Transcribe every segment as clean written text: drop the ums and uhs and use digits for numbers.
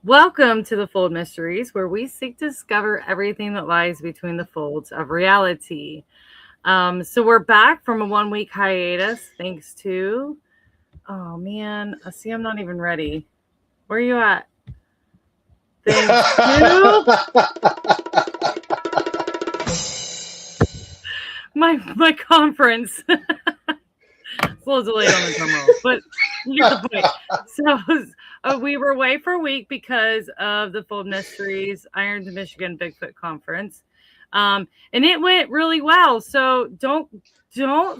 Welcome to the Fold Mysteries, where we seek to discover everything that lies between the folds of reality. So we're back from a 1 week hiatus, thanks to. Oh man, I see. I'm not even ready. Where are you at? Thanks to my conference. It's a little delayed on the drum roll, but you get the point. So we were away for a week because of the Fold Mysteries Iron Michigan Bigfoot Conference, and it went really well. So don't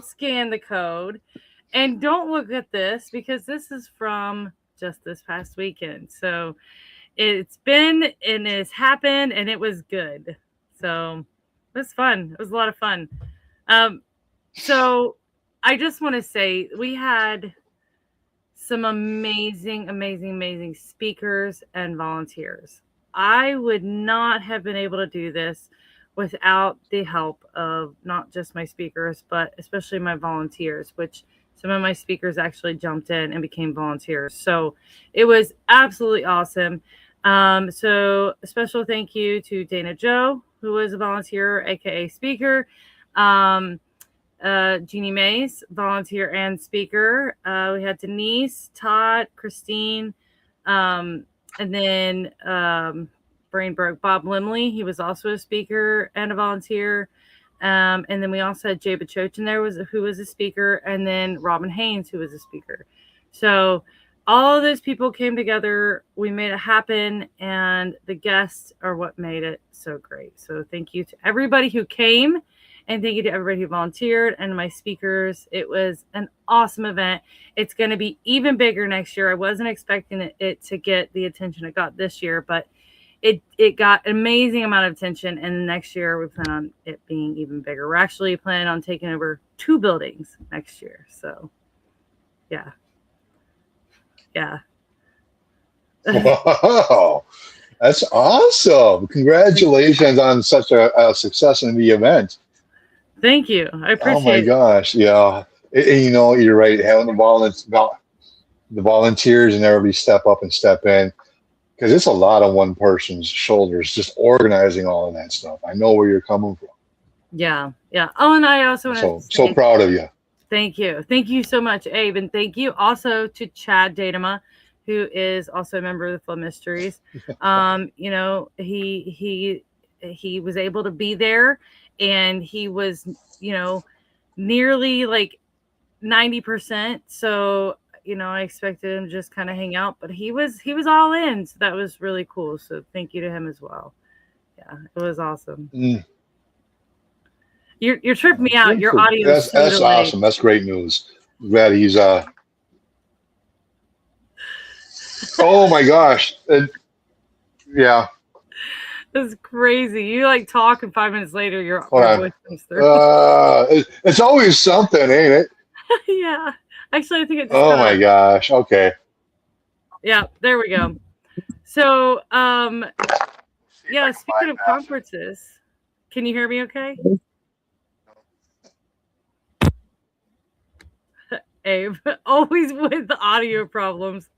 scan the code, and don't look at this because this is from just this past weekend. So it's been and it's happened, and it was good. So it was fun. It was a lot of fun. So I just want to say we had some amazing speakers and volunteers. I would not have been able to do this without the help of not just my speakers, but especially my volunteers, which some of my speakers actually jumped in and became volunteers. So it was absolutely awesome. So a special thank you to Dana Joe, who was a volunteer, aka speaker. Jeannie Mays, volunteer and speaker. We had Denise, Todd, Christine, and then brain broke Bob Limley. He was also a speaker and a volunteer. And then we also had Jay Bachochin there, who was a speaker, and then Robin Haynes, who was a speaker. So all of those people came together. We made it happen, and the guests are what made it so great. So thank you to everybody who came. And thank you to everybody who volunteered and my speakers. It was an awesome event. It's going to be even bigger next year. I wasn't expecting it to get the attention it got this year, but it got an amazing amount of attention. And next year we plan on it being even bigger. We're actually planning on taking over 2 buildings next year. So, yeah. Wow, that's awesome! Congratulations on such a success in the event. Thank you. I Oh my appreciate it. gosh, yeah. You're right. Having the volunteers and everybody step up and step in because it's a lot on one person's shoulders just organizing all of that stuff. I know where you're coming from. Yeah. Oh, and I also want to So say proud of you. thank you. Thank you so much, Abe. And thank you also to Chad Datama, who is also a member of the Flow Mysteries. He was able to be there, and he was, nearly like 90%. So, I expected him to just kind of hang out, but he was all in. So that was really cool. So thank you to him as well. Yeah, it was awesome. Mm, You're tripping me out. Your audio is so that's delayed. awesome. That's great news. Glad he's Oh my gosh. Yeah. That's crazy. You like talk, and 5 minutes later, Hold your on. voice comes through. It's always something, ain't it? Yeah. Actually, I think it just Oh cut my out. gosh. Okay. Yeah, there we go. So, See if I yeah, can speaking of bypass it. conferences, can you hear me okay? Abe, always with the audio problems.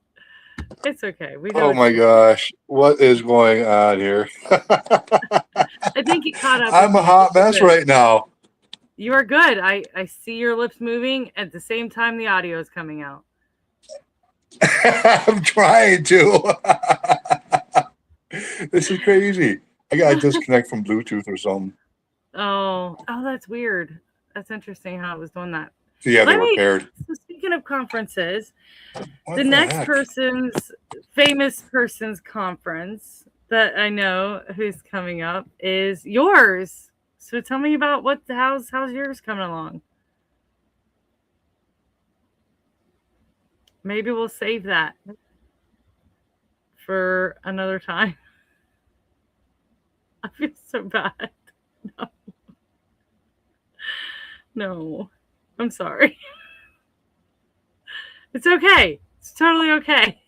It's okay. We know Oh it's my just me. gosh. What is going on here? I think it caught up with I'm a me a hot little mess bit. right now. You are good. I see your lips moving at the same time the audio is coming out. I'm trying to. This is crazy. I gotta disconnect from Bluetooth or something. Oh, that's weird. That's interesting how it was doing that. So yeah, they Let were me. paired. So speaking of conferences, the What the next heck? famous person's conference that I know who's coming up is yours. So tell me about how's yours coming along? Maybe we'll save that for another time. I feel so bad. No, no. I'm sorry. It's okay. It's totally okay.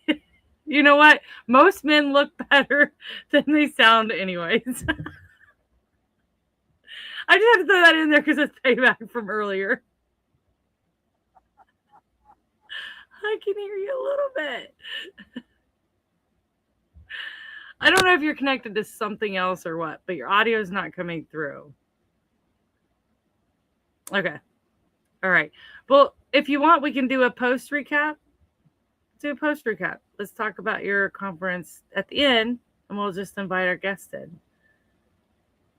You know what? Most men look better than they sound, anyways. I just have to throw that in there because it's payback from earlier. I can hear you a little bit. I don't know if you're connected to something else or what, but your audio is not coming through. Okay. All right. Well, if you want, we can do a post recap. Do a post recap. Let's talk about your conference at the end, and we'll just invite our guest in.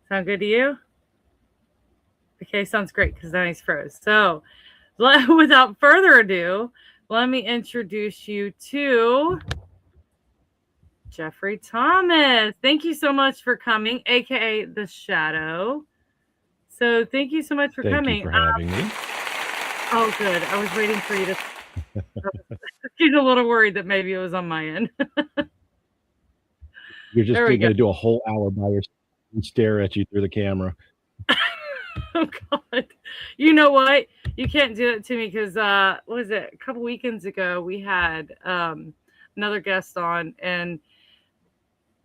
Sound good to you? Okay, sounds great because now he's froze. So, without further ado, let me introduce you to Jeffery Thomas. Thank you so much for coming, aka the Shadow. So, thank you so much for coming. Thank you for having me. Oh, good. I was waiting for you to. I was getting a little worried that maybe it was on my end. You're just There we going to go. do a whole hour by yourself and stare at you through the camera. Oh God! You know what? You can't do it to me because what was it? A couple weekends ago, we had another guest on, and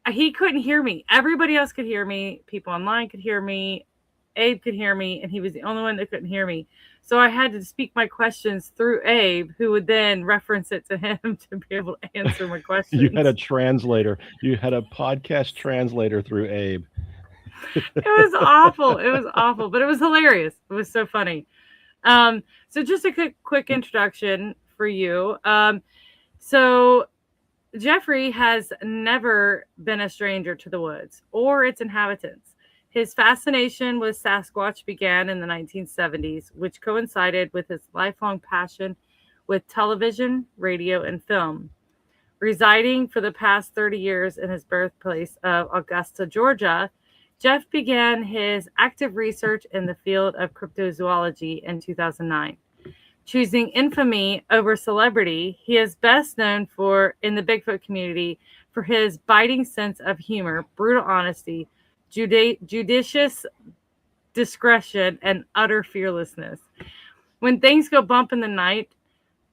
he couldn't hear me. Everybody else could hear me. People online could hear me. Abe could hear me, and he was the only one that couldn't hear me. So I had to speak my questions through Abe, who would then reference it to him to be able to answer my questions. You had a translator. You had a podcast translator through Abe. It was awful. It was awful, but it was hilarious. It was so funny. So just a quick introduction for you. So Jeffery has never been a stranger to the woods or its inhabitants. His fascination with Sasquatch began in the 1970s, which coincided with his lifelong passion with television, radio, and film. Residing for the past 30 years in his birthplace of Augusta, Georgia, Jeff began his active research in the field of cryptozoology in 2009. Choosing infamy over celebrity, he is best known for in the Bigfoot community for his biting sense of humor, brutal honesty, judicious discretion, and utter fearlessness. When things go bump in the night,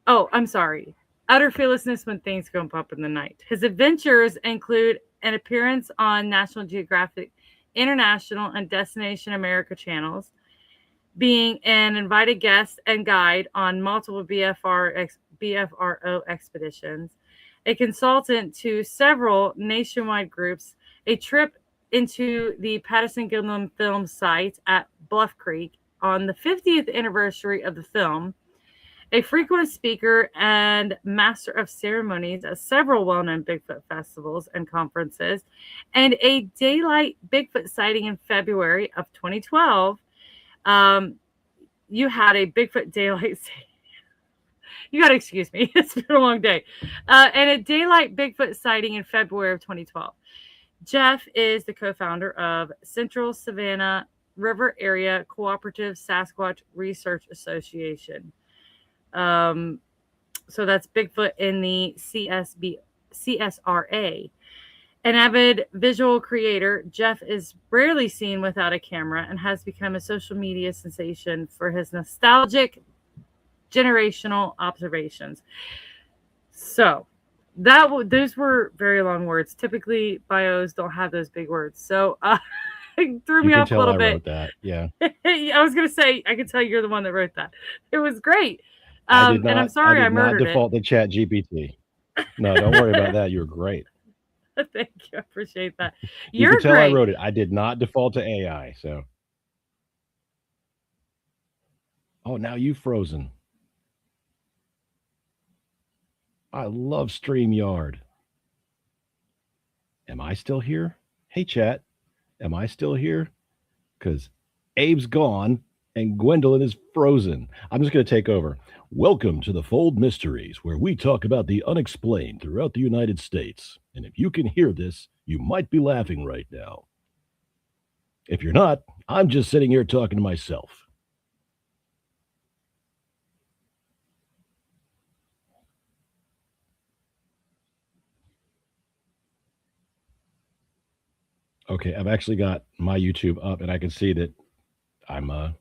utter fearlessness when things go bump in the night. His adventures include an appearance on National Geographic International and Destination America channels, being an invited guest and guide on multiple BFRO expeditions, a consultant to several nationwide groups, a trip into the Patterson-Gimlin film site at Bluff Creek on the 50th anniversary of the film, a frequent speaker and master of ceremonies at several well-known Bigfoot festivals and conferences, and a daylight Bigfoot sighting in February of 2012. You had a Bigfoot daylight sighting. You got to excuse me. It's been a long day. And a daylight Bigfoot sighting in February of 2012. Jeff is the co-founder of Central Savannah River Area Cooperative Sasquatch Research Association. So that's Bigfoot in the CSRA. An avid visual creator, Jeff is rarely seen without a camera and has become a social media sensation for his nostalgic generational observations. So those were very long words. Typically, bios don't have those big words. So it threw me off a little bit. I wrote that. Yeah. I was going to say, I could tell you're the one that wrote that. It was great. And I'm sorry I murdered it. I did not default to ChatGPT. No, don't worry about that. You're great. Thank you. I appreciate that. You can tell great. I wrote it. I did not default to AI. So. Oh, now you've frozen. I love StreamYard. Am I still here? Hey, chat. Am I still here? Because Abe's gone and Gwendolyn is frozen. I'm just going to take over. Welcome to the Fold Mysteries, where we talk about the unexplained throughout the United States. And if you can hear this, you might be laughing right now. If you're not, I'm just sitting here talking to myself. Okay, I've actually got my YouTube up, and I can see that I'm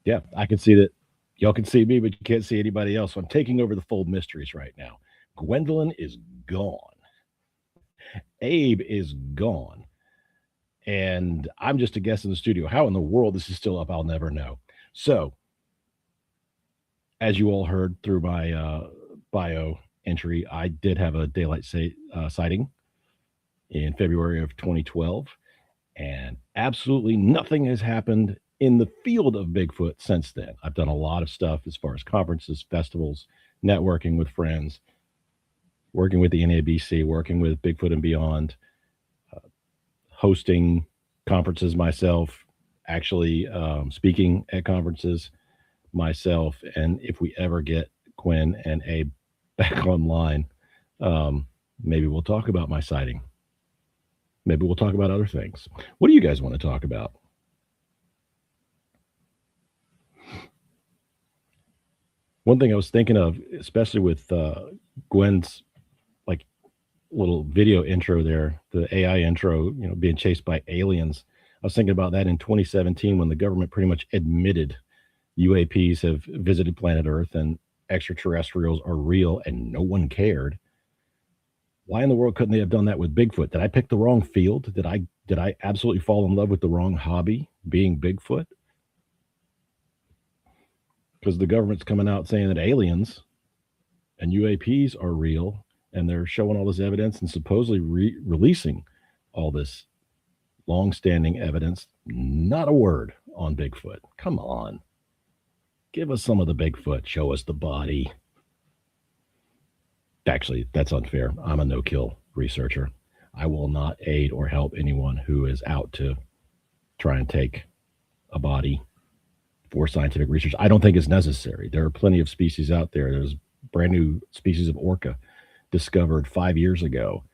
yeah, I can see that y'all can see me, but you can't see anybody else. So I'm taking over the Fold Mysteries right now. Gwendolyn is gone. Abe is gone. And I'm just a guest in the studio. How in the world this is still up, I'll never know. So, as you all heard through my bio entry. I did have a daylight sighting in February of 2012, and absolutely nothing has happened in the field of Bigfoot since then. I've done a lot of stuff as far as conferences, festivals, networking with friends, working with the NABC, working with Bigfoot and Beyond, hosting conferences myself, actually speaking at conferences myself. And if we ever get Gwen and Abe back online, maybe we'll talk about my sighting. Maybe we'll talk about other things. What do you guys want to talk about? One thing I was thinking of, especially with Gwen's like little video intro there, the AI intro, being chased by aliens. I was thinking about that in 2017 when the government pretty much admitted UAPs have visited planet Earth and extraterrestrials are real and no one cared. Why in the world couldn't they have done that with Bigfoot? Did I pick the wrong field? Did I absolutely fall in love with the wrong hobby, being Bigfoot? Because the government's coming out saying that aliens and UAPs are real, and they're showing all this evidence and supposedly releasing all this long-standing evidence. Not a word on Bigfoot. Come on. Give us some of the Bigfoot. Show us the body. Actually, that's unfair. I'm a no-kill researcher. I will not aid or help anyone who is out to try and take a body for scientific research. I don't think it's necessary. There are plenty of species out there. There's brand new species of orca discovered 5 years ago,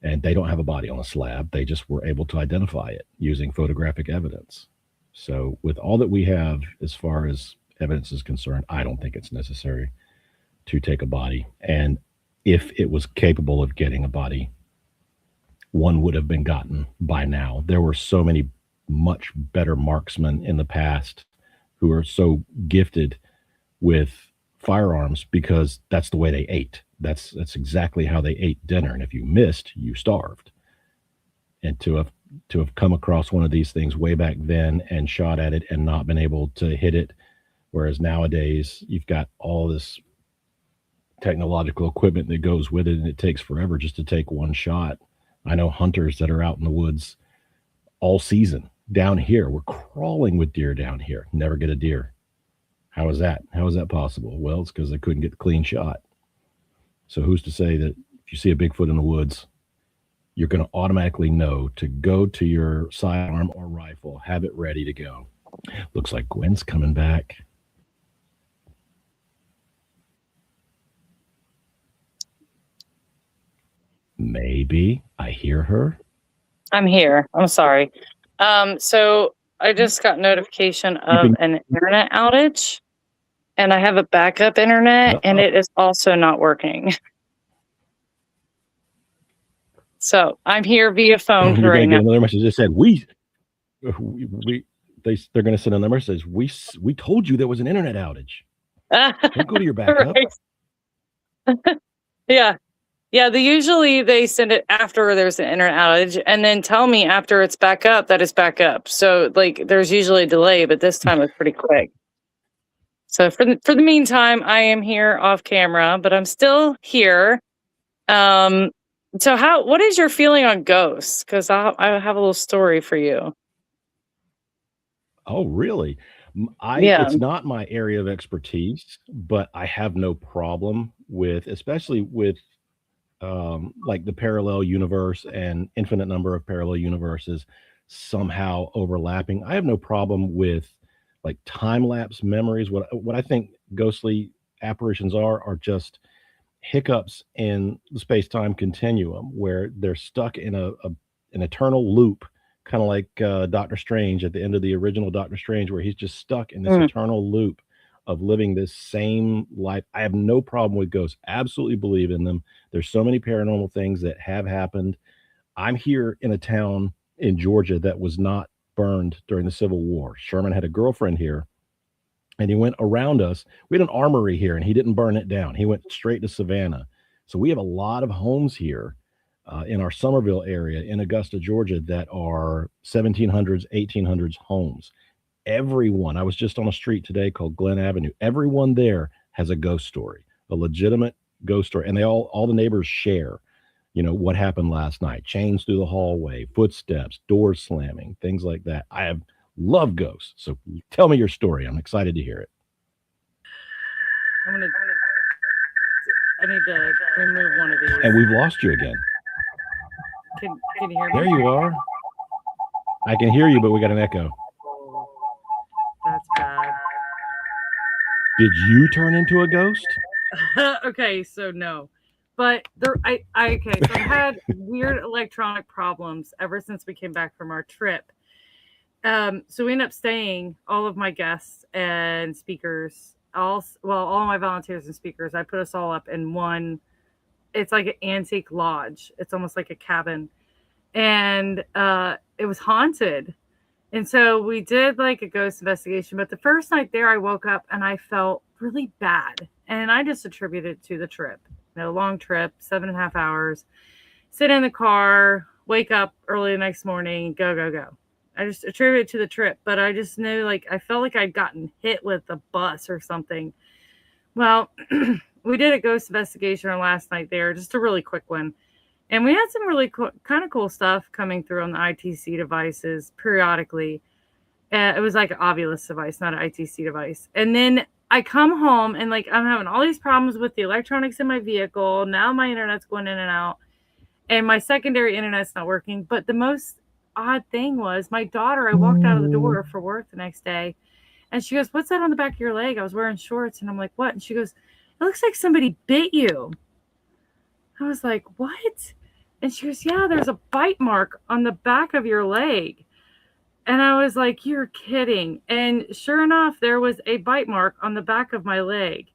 and they don't have a body on a slab. They just were able to identify it using photographic evidence. So with all that we have as far as evidence is concerned, I don't think it's necessary to take a body. And if it was capable of getting a body, one would have been gotten by now. There were so many much better marksmen in the past who are so gifted with firearms because that's the way they ate. That's exactly how they ate dinner. And if you missed, you starved. And to have come across one of these things way back then and shot at it and not been able to hit it, whereas nowadays you've got all this technological equipment that goes with it, and it takes forever just to take one shot. I know hunters that are out in the woods all season down here. We're crawling with deer down here. Never get a deer. How is that? How is that possible? Well, it's because they couldn't get the clean shot. So who's to say that if you see a Bigfoot in the woods, you're going to automatically know to go to your sidearm or rifle, have it ready to go. Looks like Gwen's coming back. Maybe I hear her. I'm here. I'm sorry. So I just got notification of an internet outage, and I have a backup internet, and it is also not working. So I'm here via phone right now. Another message that said they're going to send another message. We told you there was an internet outage. Don't go to your backup. Yeah. Yeah, they send it after there's an internet outage and then tell me after it's back up that it's back up. So like there's usually a delay, but this time it's pretty quick. So for the meantime, I am here off camera, but I'm still here. So what is your feeling on ghosts? Because I have a little story for you. Oh, really? It's not my area of expertise, but I have no problem with, especially with like the parallel universe and infinite number of parallel universes somehow overlapping. I have no problem with like time-lapse memories. What I think ghostly apparitions are just hiccups in the space-time continuum where they're stuck in an eternal loop, kind of like Doctor Strange at the end of the original Doctor Strange, where he's just stuck in this eternal loop of living this same life. I have no problem with ghosts. Absolutely believe in them. There's so many paranormal things that have happened. I'm here in a town in Georgia that was not burned during the Civil War. Sherman had a girlfriend here, and he went around us. We had an armory here, and he didn't burn it down. He went straight to Savannah. So we have a lot of homes here in our Somerville area in Augusta, Georgia, that are 1700s, 1800s homes. Everyone, I was just on a street today called Glen Avenue. Everyone there has a ghost story, a legitimate ghost story, and all the neighbors share, what happened last night. Chains through the hallway, footsteps, doors slamming, things like that. Love ghosts. So tell me your story. I'm excited to hear it. I need to remove one of these. And we've lost you again. Can you hear me? There you are. I can hear you, but we got an echo. Oh, that's bad. Did you turn into a ghost? Okay, so no. But okay, so I've had weird electronic problems ever since we came back from our trip. So we ended up staying, all of my guests and speakers, all of my volunteers and speakers, I put us all up in one. It's like an antique lodge. It's almost like a cabin. And it was haunted. And so we did like a ghost investigation. But the first night there, I woke up and I felt really bad. And I just attributed it to the trip. Long trip, 7.5 hours, sit in the car, wake up early the next morning, go. I just attribute it to the trip, but I just knew, I felt like I'd gotten hit with a bus or something. Well, we did a ghost investigation our last night there, just a really quick one. And we had some really kind of cool stuff coming through on the ITC devices periodically. It was like an Ovilus device, not an ITC device. And then I come home and I'm having all these problems with the electronics in my vehicle. Now my internet's going in and out and my secondary internet's not working. But the most odd thing was my daughter, I walked out of the door for work the next day and she goes, "What's that on the back of your leg?" I was wearing shorts and I'm like, "What?" And she goes, "It looks like somebody bit you." I was like, "What?" And she goes, "Yeah, there's a bite mark on the back of your leg." And I was like, "You're kidding." And sure enough, there was a bite mark on the back of my leg.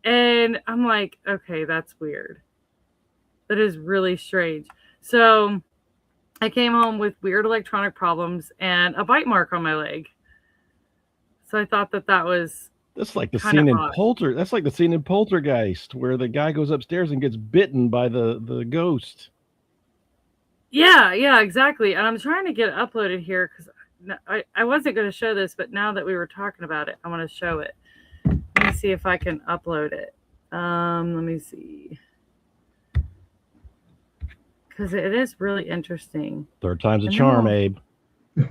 And I'm like, okay, that's weird. That is really strange. So I came home with weird electronic problems and a bite mark on my leg. So I thought that was That's like the scene in That's like the scene in Poltergeist where the guy goes upstairs and gets bitten by the ghost. Yeah, exactly. And I'm trying to get it uploaded here because I wasn't going to show this, but now that we were talking about it, I want to show it. Let me see if I can upload it. Let me see. Because it is really interesting. Third time's a charm, Abe.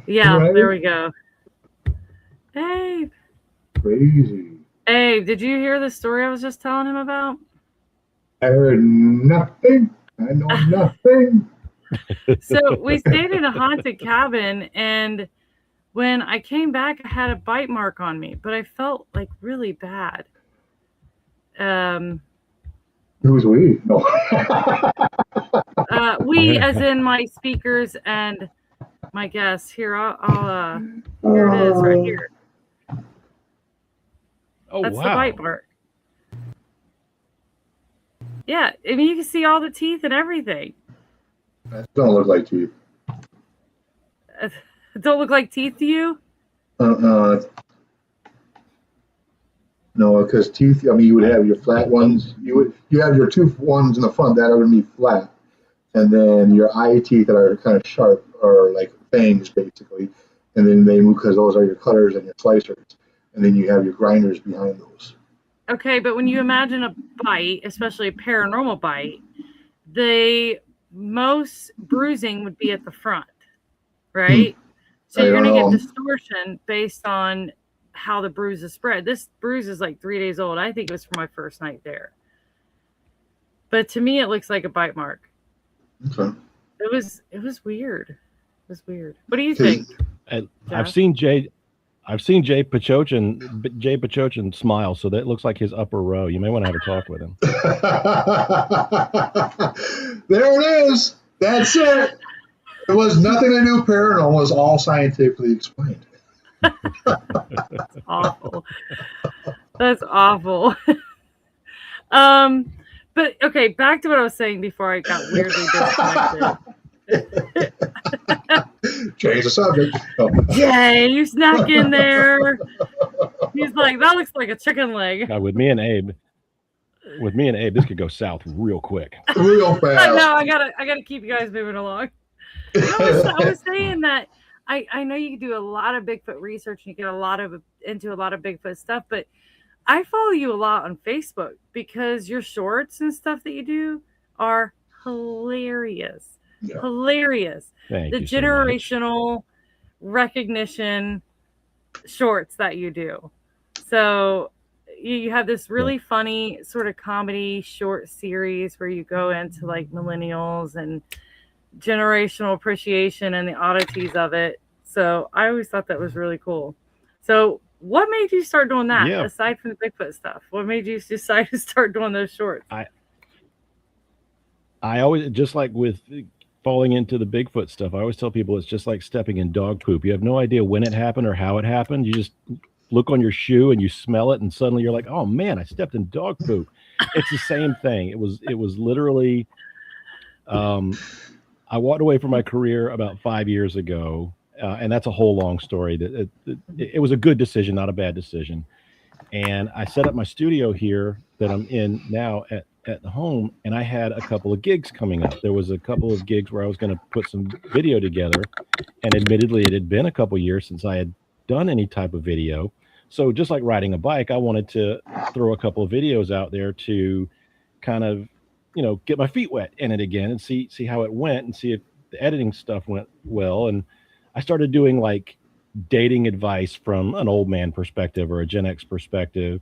Yeah, right? There we go. Abe. Crazy. Abe, did you hear the story I was just telling him about? I heard nothing. I know nothing. So we stayed in a haunted cabin, and when I came back, I had a bite mark on me, but I felt really bad. Who was we? No. We, as in my speakers and my guests. Here, I'll here it is, right here. Oh, that's wow. the bite mark. Yeah, I mean, you can see all the teeth and everything. That don't look like teeth. Don't look like teeth to you? No, because teeth. I mean, you would have your flat ones. You have your two ones in the front that are going to be flat, and then your eye teeth that are kind of sharp or like fangs, basically. And then they move because those are your cutters and your slicers, and then you have your grinders behind those. Okay, but when you imagine a bite, especially a paranormal bite, the most bruising would be at the front, right? So you're going to get distortion based on how the bruise is spread. This bruise is 3 days old. I think it was from my first night there. But to me, it looks like a bite mark. Okay. It was weird. It was weird. What do you think? I've seen Jay Pachochin smile, so that looks like his upper row. You may want to have a talk with him. There it is. That's it. It was nothing to do paranormal. It was all scientifically explained. That's awful. That's awful. But okay, back to what I was saying before I got weirdly disconnected. Change the subject. Jay, you snuck in there. He's like, that looks like a chicken leg. Now, with me and Abe, this could go south real quick. Real fast. No, I gotta keep you guys moving along. I was saying that I know you do a lot of Bigfoot research and you get into a lot of Bigfoot stuff, but I follow you a lot on Facebook because your shorts and stuff that you do are hilarious. Yeah. Hilarious. Thank The you so much. generational recognition shorts that you do. So you have this really funny sort of comedy short series where you go into like millennials and generational appreciation and the oddities of it. So I always thought that was really cool. So what made you start doing that Yeah. aside from the Bigfoot stuff? What made you decide to start doing those shorts? I always, just like with falling into the Bigfoot stuff, I always tell people it's just like stepping in dog poop. You have no idea when it happened or how it happened. You just look on your shoe and you smell it, and suddenly you're like, oh man, I stepped in dog poop. It's the same thing. It was literally, I walked away from my career about 5 years ago, and that's a whole long story. It was a good decision, not a bad decision. And I set up my studio here that I'm in now at the home, and I had a couple of gigs coming up. There was a couple of gigs where I was going to put some video together, and admittedly, it had been a couple of years since I had done any type of video. So just like riding a bike, I wanted to throw a couple of videos out there to kind of, get my feet wet in it again and see how it went and see if the editing stuff went well. And I started doing like dating advice from an old man perspective or a Gen X perspective.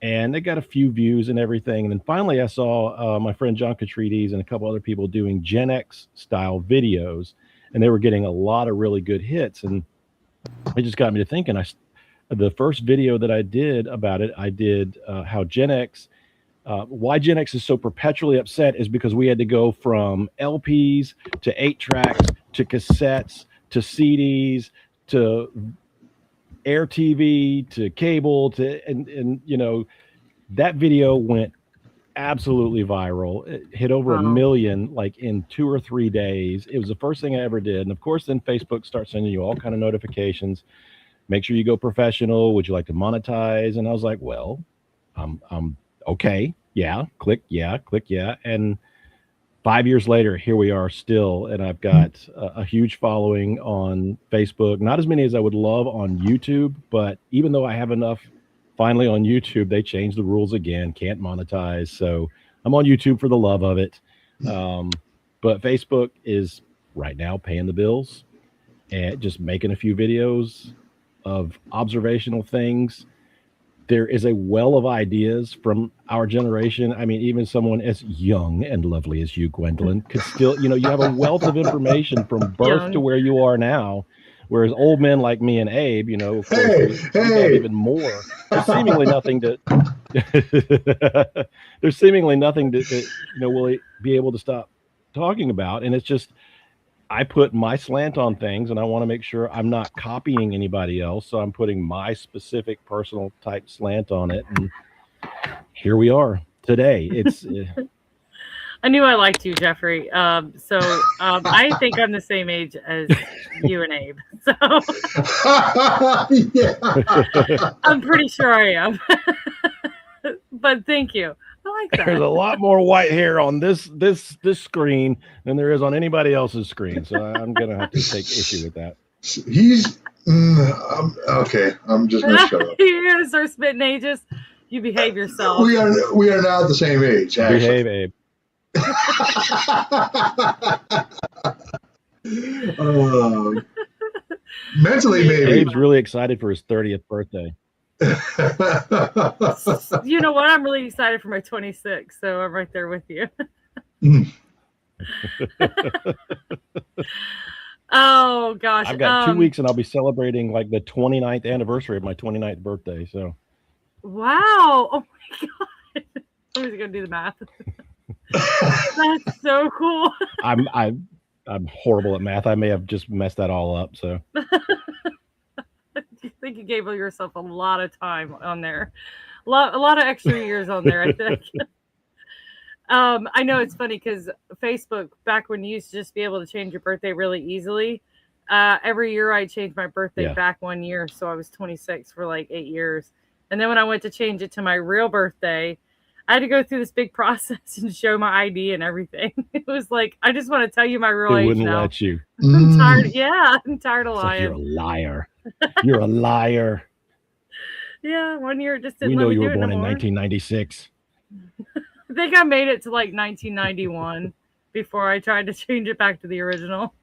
And they got a few views and everything. And then finally I saw my friend John Catrides and a couple other people doing Gen X style videos, and they were getting a lot of really good hits. And it just got me to thinking, the first video that I did about it, I did how Gen X, why Gen X is so perpetually upset is because we had to go from LPs to 8-tracks to cassettes to CDs to Air TV to cable to and that video went absolutely viral. It hit over 1 million like in 2 or 3 days. It was the first thing I ever did. And of course then Facebook starts sending you all kind of notifications. Make sure you go professional. Would you like to monetize? And I was like, well, okay. Yeah. Click yeah. And 5 years later, here we are still, and I've got a huge following on Facebook. Not as many as I would love on YouTube, but even though I have enough finally on YouTube, they changed the rules again, can't monetize. So I'm on YouTube for the love of it. But Facebook is right now paying the bills and just making a few videos of observational things. There is a well of ideas from our generation. I mean, even someone as young and lovely as you, Gwendolyn, could still, you have a wealth of information from birth to where you are now. Whereas old men like me and Abe, of course, we have even more. There's seemingly nothing to, we'll be able to stop talking about. And it's just, I put my slant on things, and I want to make sure I'm not copying anybody else. So I'm putting my specific personal type slant on it. And here we are today. It's. I knew I liked you, Jeffrey. I think I'm the same age as you and Abe. So I'm pretty sure I am. But thank you. I like that. There's a lot more white hair on this screen than there is on anybody else's screen. So I'm going to have to take issue with that. He's okay. I'm just going to shut up. You're going to start spitting ages. You behave yourself. We are now at the same age. Actually. Behave, Abe. Mentally, maybe. Abe's really excited for his 30th birthday. You know what? I'm really excited for my 26th, so I'm right there with you. Oh gosh, I've got 2 weeks, and I'll be celebrating like the 29th anniversary of my 29th birthday. So, wow! Oh my god, I was gonna do the math. That's so cool. I'm horrible at math. I may have just messed that all up. So. I think you gave yourself a lot of time on there, a lot of extra years on there. I think. I know it's funny because Facebook, back when you used to just be able to change your birthday really easily, every year I changed my birthday back 1 year, so I was 26 for like 8 years, and then when I went to change it to my real birthday, I had to go through this big process and show my ID and everything. It was like, I just want to tell you my real age now. They wouldn't let you. I'm tired. Yeah, I'm tired of lying. You're a liar. You're a liar. Yeah, 1 year it just We didn't know let me you do were it no born in more. 1996. I think I made it to like 1991 before I tried to change it back to the original.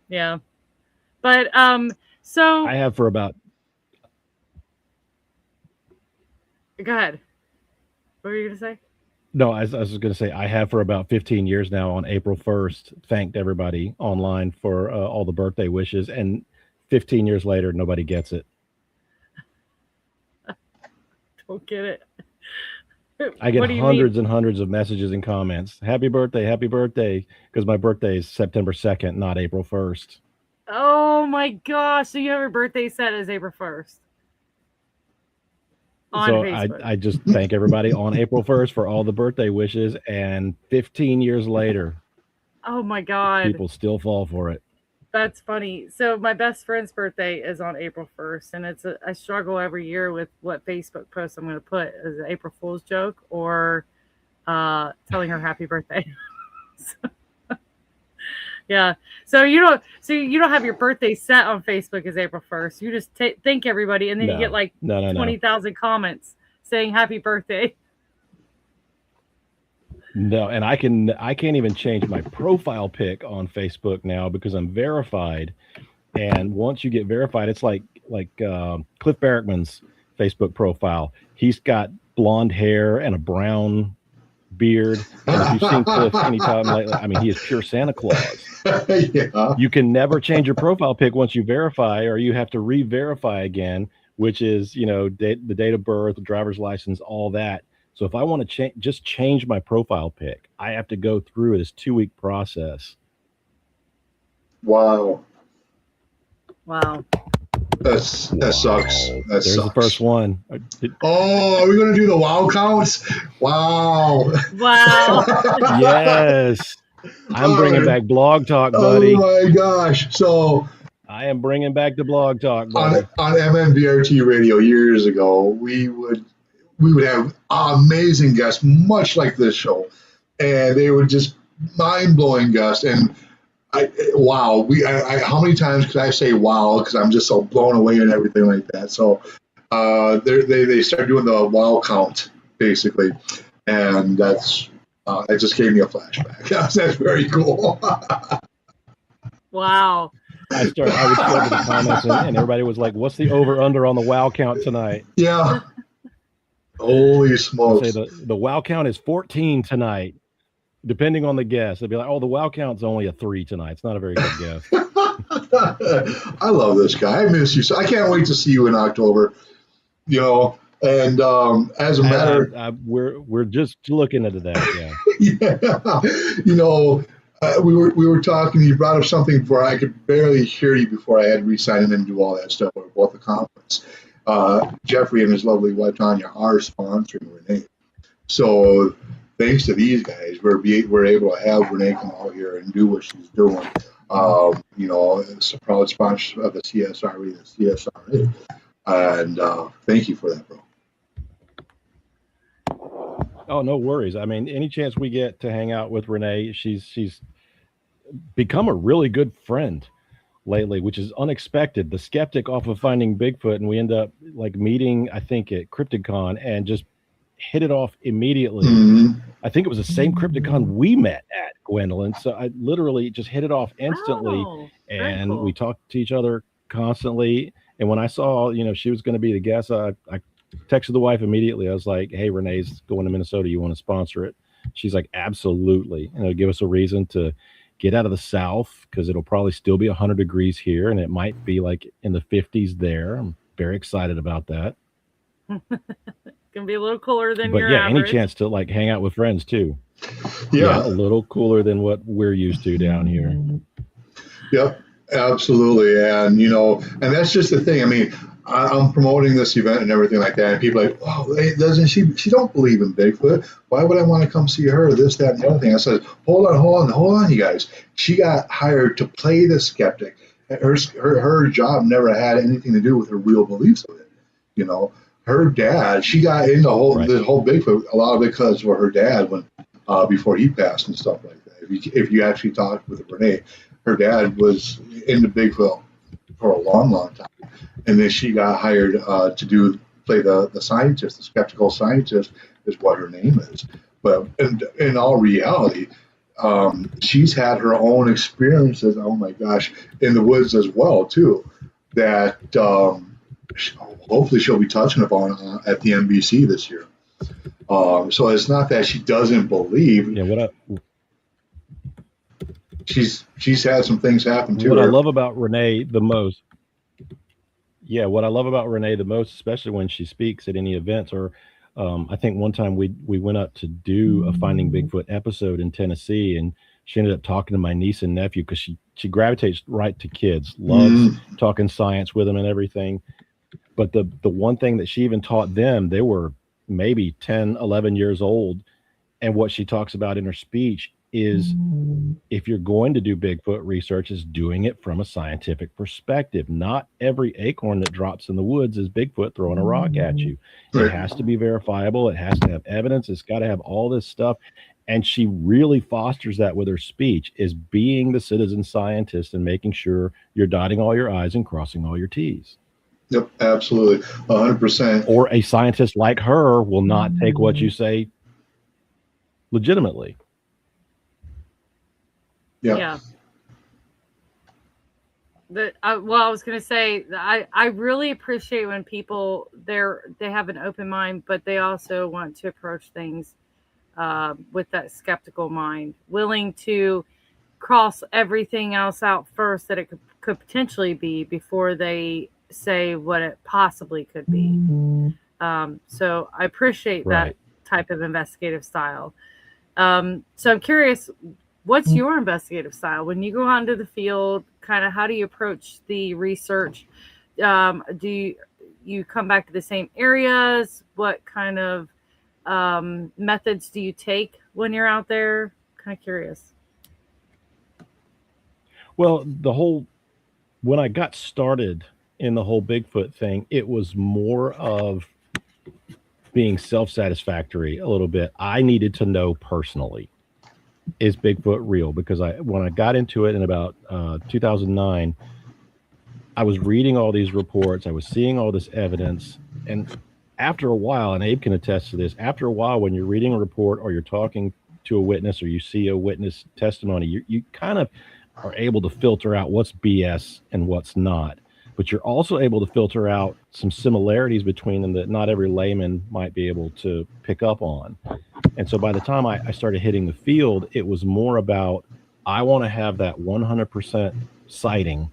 Yeah. But so I have for about go ahead. What were you gonna say? no, I was going to say I have for about 15 years now. On April 1st, thanked everybody online for all the birthday wishes, and 15 years later, nobody gets it. Don't get it. I get What do you mean? hundreds and hundreds of messages and comments. Happy birthday, because my birthday is September 2nd, not April 1st. Oh my gosh! So you have your birthday set as April 1st on So Facebook. I just thank everybody on April 1st for all the birthday wishes, and 15 years later, Oh my god, people still fall for it. that's funny. So my best friend's birthday is on April 1st, and I struggle every year with what Facebook post I'm going to put as an April Fool's joke or telling her happy birthday. So, yeah. So you don't have your birthday set on Facebook as April 1st. You just thank everybody, and then you get like No. 20,000 comments saying happy birthday. No, and I can't even change my profile pic on Facebook now because I'm verified. And once you get verified, it's like Cliff Barrickman's Facebook profile. He's got blonde hair and a brown beard. And if you've seen Cliff anytime lately, I mean, he is pure Santa Claus. Yeah. You can never change your profile pic once you verify, or you have to re-verify again, which is, the date of birth, the driver's license, all that. So if I want to just change my profile pic, I have to go through this 2-week process. Wow. Wow. That sucks. That There's sucks. the first one. Oh, are we going to do the wow counts? Wow. Wow. Yes. I'm bringing back Blog Talk, buddy. Oh my gosh. So I am bringing back the Blog Talk, buddy. on MNVRT radio years ago, we would have amazing guests, much like this show, and they were just mind-blowing guests. And wow, how many times could I say wow? Because I'm just so blown away and everything like that. So they started doing the wow count basically, and that's it just gave me a flashback. That's very cool. Wow. I would show up in the comments, and everybody was like, "What's the over/under on the wow count tonight?" Yeah. Holy smokes! Say the wow count is 14 tonight, depending on the guest. They'd be like, "Oh, the wow count's only a 3 tonight. It's not a very good guess." I love this guy. I miss you. So I can't wait to see you in October. And as a matter, we're just looking into that. Yeah. We were talking. You brought up something before I could barely hear you before I had to re-sign in and do all that stuff about the conference. Jeffrey and his lovely wife Tanya are sponsoring Renee. So thanks to these guys, we're able to have Renee come out here and do what she's doing. It's a proud sponsor of the CSRE, the CSRA, and thank you for that, bro. Oh, no worries. I mean, any chance we get to hang out with Renee, she's become a really good friend lately, which is unexpected. The skeptic off of Finding Bigfoot, and we end up meeting, I think, at CryptidCon and just hit it off immediately. Mm-hmm. I think it was the same CryptidCon we met at, Gwendolyn. So I literally just hit it off instantly, and cool. We talked to each other constantly. And when I saw, she was going to be the guest, I texted the wife immediately. I was like, "Hey, Renee's going to Minnesota. You want to sponsor it?" She's like, "Absolutely." And it'll give us a reason to get out of the South, because it'll probably still be 100 degrees here, and it might be like in the 50s there. I'm very excited about that. Gonna be a little cooler than but your yeah, average. Any chance to hang out with friends too. Yeah, a little cooler than what we're used to down here. Yep, absolutely. And and that's just the thing. I mean, I'm promoting this event and everything like that, and people are like, "Oh, doesn't she don't believe in Bigfoot? Why would I want to come see her?" This, that, and the other thing. I said, hold on, you guys. She got hired to play the skeptic. Her job never had anything to do with her real beliefs of it. Her dad. She got into the whole Bigfoot a lot of it because of her dad before he passed and stuff like that. If you actually talk with Renee, her dad was into Bigfoot for a long, long time. and then she got hired to play the scientist, the skeptical scientist is what her name is. But in all reality, she's had her own experiences. Oh my gosh, in the woods as well too. That hopefully she'll be touching upon at the NBC this year. So it's not that she doesn't believe. Yeah, she's had some things happen to her. What I love about Renee the most. Yeah, what I love about Renee the most, especially when she speaks at any events, or I think one time we went up to do a Finding Bigfoot episode in Tennessee, and she ended up talking to my niece and nephew because she gravitates right to kids, loves talking science with them and everything. But the one thing that she even taught them, they were maybe 10, 11 years old, and what she talks about in her speech is if you're going to do Bigfoot research, is doing it from a scientific perspective. Not every acorn that drops in the woods is Bigfoot throwing a rock at you. It has to be verifiable. It has to have evidence. It's got to have all this stuff. And she really fosters that with her speech, is being the citizen scientist and making sure you're dotting all your I's and crossing all your T's. Yep, absolutely. 100%. Or a scientist like her will not take what you say legitimately. Yeah. I was going to say, I really appreciate when people they have an open mind, but they also want to approach things with that skeptical mind, willing to cross everything else out first that it could potentially be before they say what it possibly could be. So I appreciate that type of investigative style. So I'm curious, what's your investigative style when you go out into the field? Kind of, how do you approach the research? Do you come back to the same areas? What kind of methods do you take when you're out there? Kind of curious. Well, when I got started in the whole Bigfoot thing, it was more of being self-satisfactory a little bit. I needed to know personally, is Bigfoot real? Because when I got into it in about 2009, I was reading all these reports, I was seeing all this evidence, and after a while, and Abe can attest to this, after a while, when you're reading a report or you're talking to a witness or you see a witness testimony, you kind of are able to filter out what's BS and what's not. But you're also able to filter out some similarities between them that not every layman might be able to pick up on. And so by the time I started hitting the field, it was more about, I want to have that 100% sighting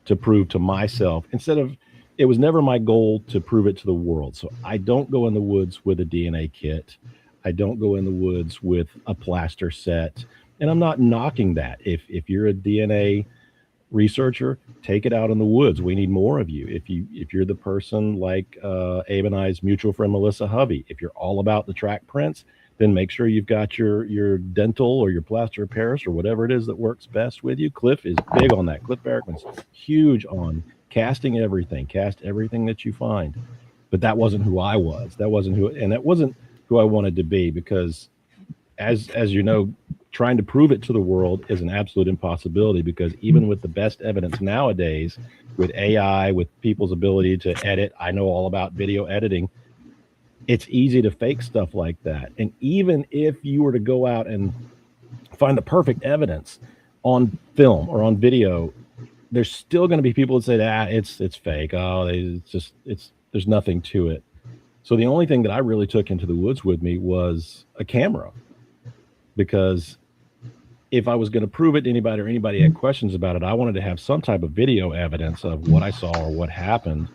to prove to myself, it was never my goal to prove it to the world. So I don't go in the woods with a DNA kit. I don't go in the woods with a plaster set. And I'm not knocking that. If you're a DNA researcher, take it out in the woods. We need more of you. If you're the person like Abe and I's mutual friend Melissa Hovey, if you're all about the track prints, then make sure you've got your dental or your plaster of Paris or whatever it is that works best with you. Cliff is big on that. Cliff Barrickman's huge on casting everything. Cast everything that you find. But that wasn't who I was. That wasn't who I wanted to be, because as you know, trying to prove it to the world is an absolute impossibility, because even with the best evidence nowadays, with AI, with people's ability to edit, I know all about video editing, it's easy to fake stuff like that. And even if you were to go out and find the perfect evidence on film or on video, there's still going to be people that say that it's fake. Oh, there's nothing to it. So the only thing that I really took into the woods with me was a camera, because if I was going to prove it to anybody or anybody had questions about it, I wanted to have some type of video evidence of what I saw or what happened.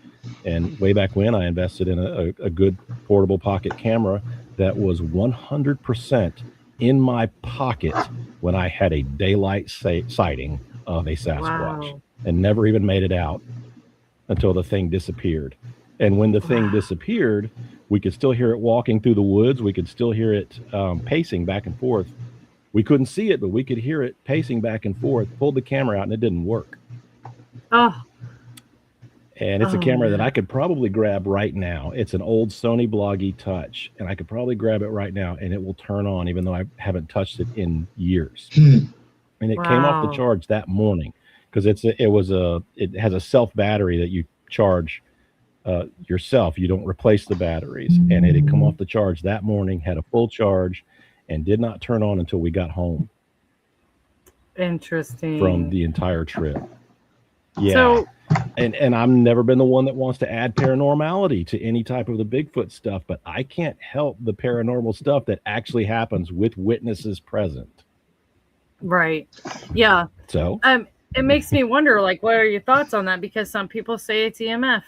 And way back when, I invested in a good portable pocket camera that was 100% in my pocket when I had a daylight sighting of a Sasquatch, and never even made it out until the thing disappeared. And when the thing disappeared, we could still hear it walking through the woods. We could still hear it pacing back and forth. We couldn't see it, but we could hear it pacing back and forth. Pulled the camera out and it didn't work. Oh. And it's a camera that I could probably grab right now. It's an old Sony Bloggy Touch, and I could probably grab it right now and it will turn on, even though I haven't touched it in years. And it came off the charge that morning, because it has a self battery that you charge yourself. You don't replace the batteries. And it had come off the charge that morning, had a full charge, and did not turn on until we got home Interesting. from the entire trip. Yeah. So, and I've never been the one that wants to add paranormality to any type of the Bigfoot stuff, but I can't help the paranormal stuff that actually happens with witnesses present. right. Yeah. So It makes me wonder, like, what are your thoughts on that? Because some people say it's EMF.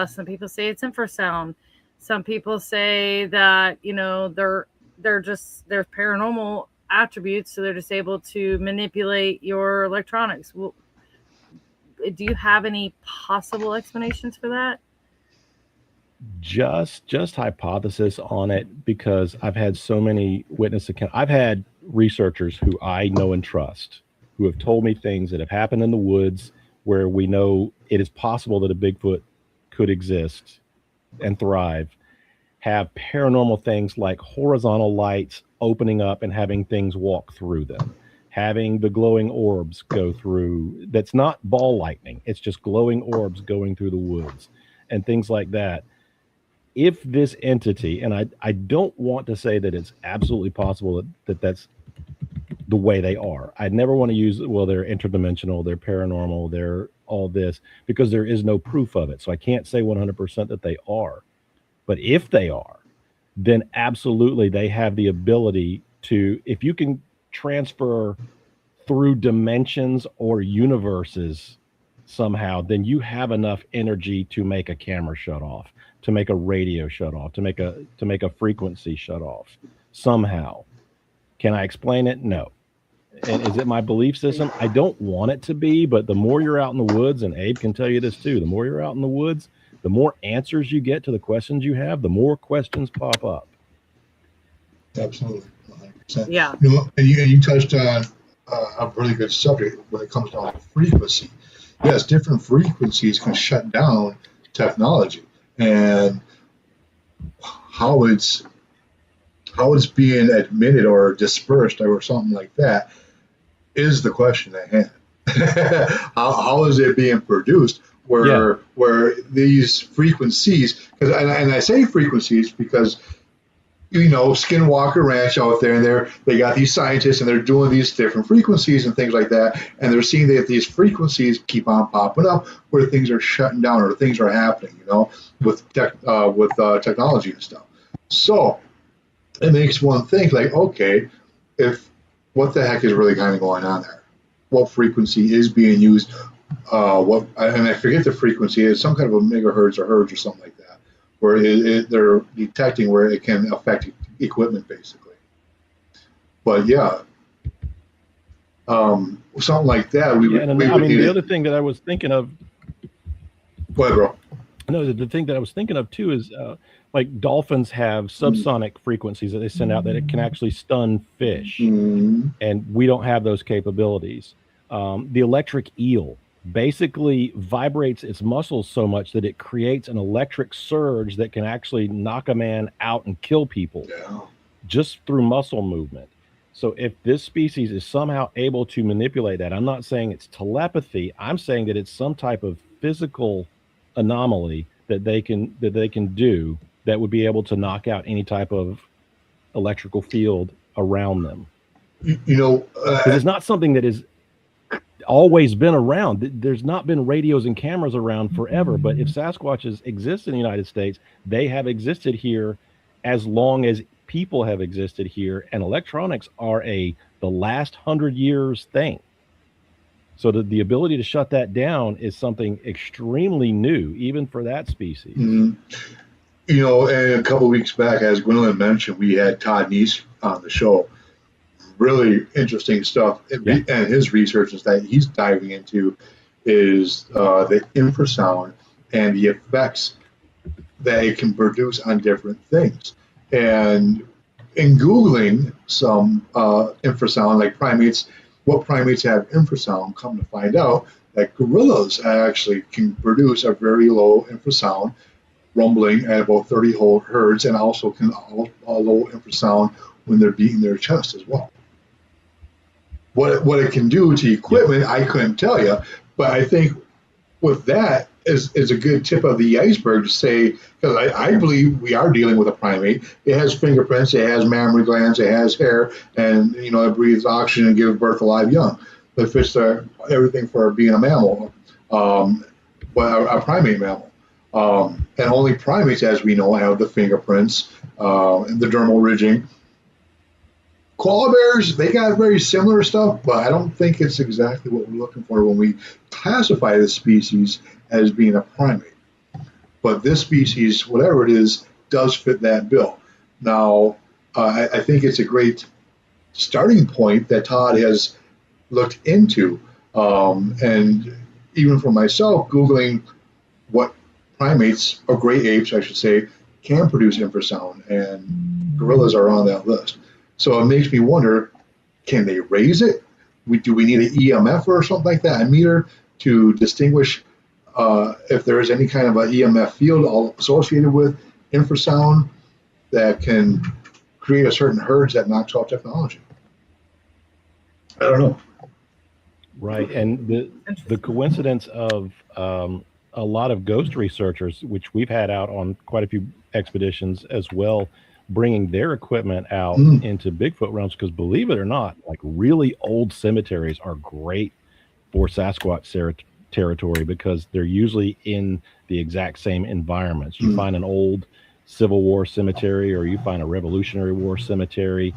Some people say it's infrasound. Some people say that, you know, they're paranormal attributes, so they're just able to manipulate your electronics. Well, do you have any possible explanations for that? just hypothesis on it, because I've had so many witness accounts. I've had researchers who I know and trust who have told me things that have happened in the woods where we know it is possible that a Bigfoot could exist and thrive, have paranormal things like horizontal lights opening up and having things walk through them, having the glowing orbs go through. That's not ball lightning. It's just glowing orbs going through the woods and things like that. If this entity, and I don't want to say that it's absolutely possible that that's the way they are. I'd never want to use, well, they're interdimensional, they're paranormal, they're all this, because there is no proof of it. So I can't say 100% that they are. But if they are, then absolutely they have the ability to, if you can transfer through dimensions or universes somehow, then you have enough energy to make a camera shut off, to make a radio shut off, to make a frequency shut off somehow. Can I explain it? No. And is it my belief system? I don't want it to be, but the more you're out in the woods, and Abe can tell you this too, the more you're out in the woods, the more answers you get to the questions you have, the more questions pop up. Absolutely, 100%. Yeah. You know, and you touched on a really good subject when it comes down to frequency. Yes, different frequencies can shut down technology, and how it's being admitted or dispersed or something like that is the question at hand. how is it being produced? Where these frequencies, and I say frequencies because, you know, Skinwalker Ranch out there, and they got these scientists, and they're doing these different frequencies and things like that, and they're seeing that these frequencies keep on popping up where things are shutting down or things are happening, you know, with technology and stuff. So it makes one think, like, okay, what the heck is really kind of going on there? What frequency is being used? I forget the frequency. It's some kind of a megahertz or hertz or something like that, where they're detecting where it can affect equipment, basically. But yeah, something like that. The other thing that I was thinking of. Go ahead, bro. No, the thing that I was thinking of too is like dolphins have subsonic frequencies that they send out that it can actually stun fish, and we don't have those capabilities. The electric eel basically vibrates its muscles so much that it creates an electric surge that can actually knock a man out and kill people just through muscle movement. So if this species is somehow able to manipulate that, I'm not saying it's telepathy. I'm saying that it's some type of physical anomaly that they can do that would be able to knock out any type of electrical field around them. You know, it's not something that is always been around. There's not been radios and cameras around forever, but if Sasquatches exist in the United States, they have existed here as long as people have existed here, and electronics are the last 100 years thing. So the ability to shut that down is something extremely new, even for that species. You know, and a couple of weeks back, as Gwendolyn mentioned, we had Todd Neese on the show. Really interesting stuff, and his research is that he's diving into is the infrasound and the effects that it can produce on different things. And in Googling some infrasound, like primates, what primates have infrasound, come to find out that gorillas actually can produce a very low infrasound, rumbling at about 30 hertz, and also can a low infrasound when they're beating their chest as well. What it can do to equipment, I couldn't tell you, but I think with that, is a good tip of the iceberg to say, because I believe we are dealing with a primate. It has fingerprints, it has mammary glands, it has hair, and it breathes oxygen and gives birth to live young. It fits everything for being a mammal, but a primate mammal. And only primates, as we know, have the fingerprints and the dermal ridging. Koala bears, they got very similar stuff, but I don't think it's exactly what we're looking for when we classify this species as being a primate. But this species, whatever it is, does fit that bill. Now, I think it's a great starting point that Todd has looked into. And even for myself, Googling what primates, or great apes, I should say, can produce infrasound, and gorillas are on that list. So it makes me wonder, can they raise it? Do we need an EMF or something like that, a meter, to distinguish if there is any kind of an EMF field associated with infrasound that can create a certain hertz that knocks off technology? I don't know. Right, and the coincidence of a lot of ghost researchers, which we've had out on quite a few expeditions as well, bringing their equipment out into Bigfoot realms, because believe it or not, like really old cemeteries are great for Sasquatch territory because they're usually in the exact same environments. You find an old Civil War cemetery, or you find a Revolutionary War cemetery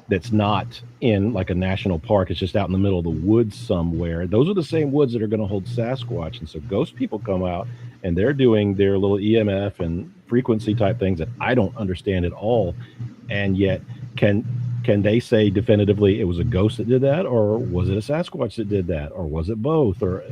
that's not in like a national park, it's just out in the middle of the woods somewhere. Those are the same woods that are going to hold Sasquatch. And so ghost people come out and they're doing their little EMF and frequency type things that I don't understand at all. And yet can they say definitively it was a ghost that did that, or was it a Sasquatch that did that, or was it both? Or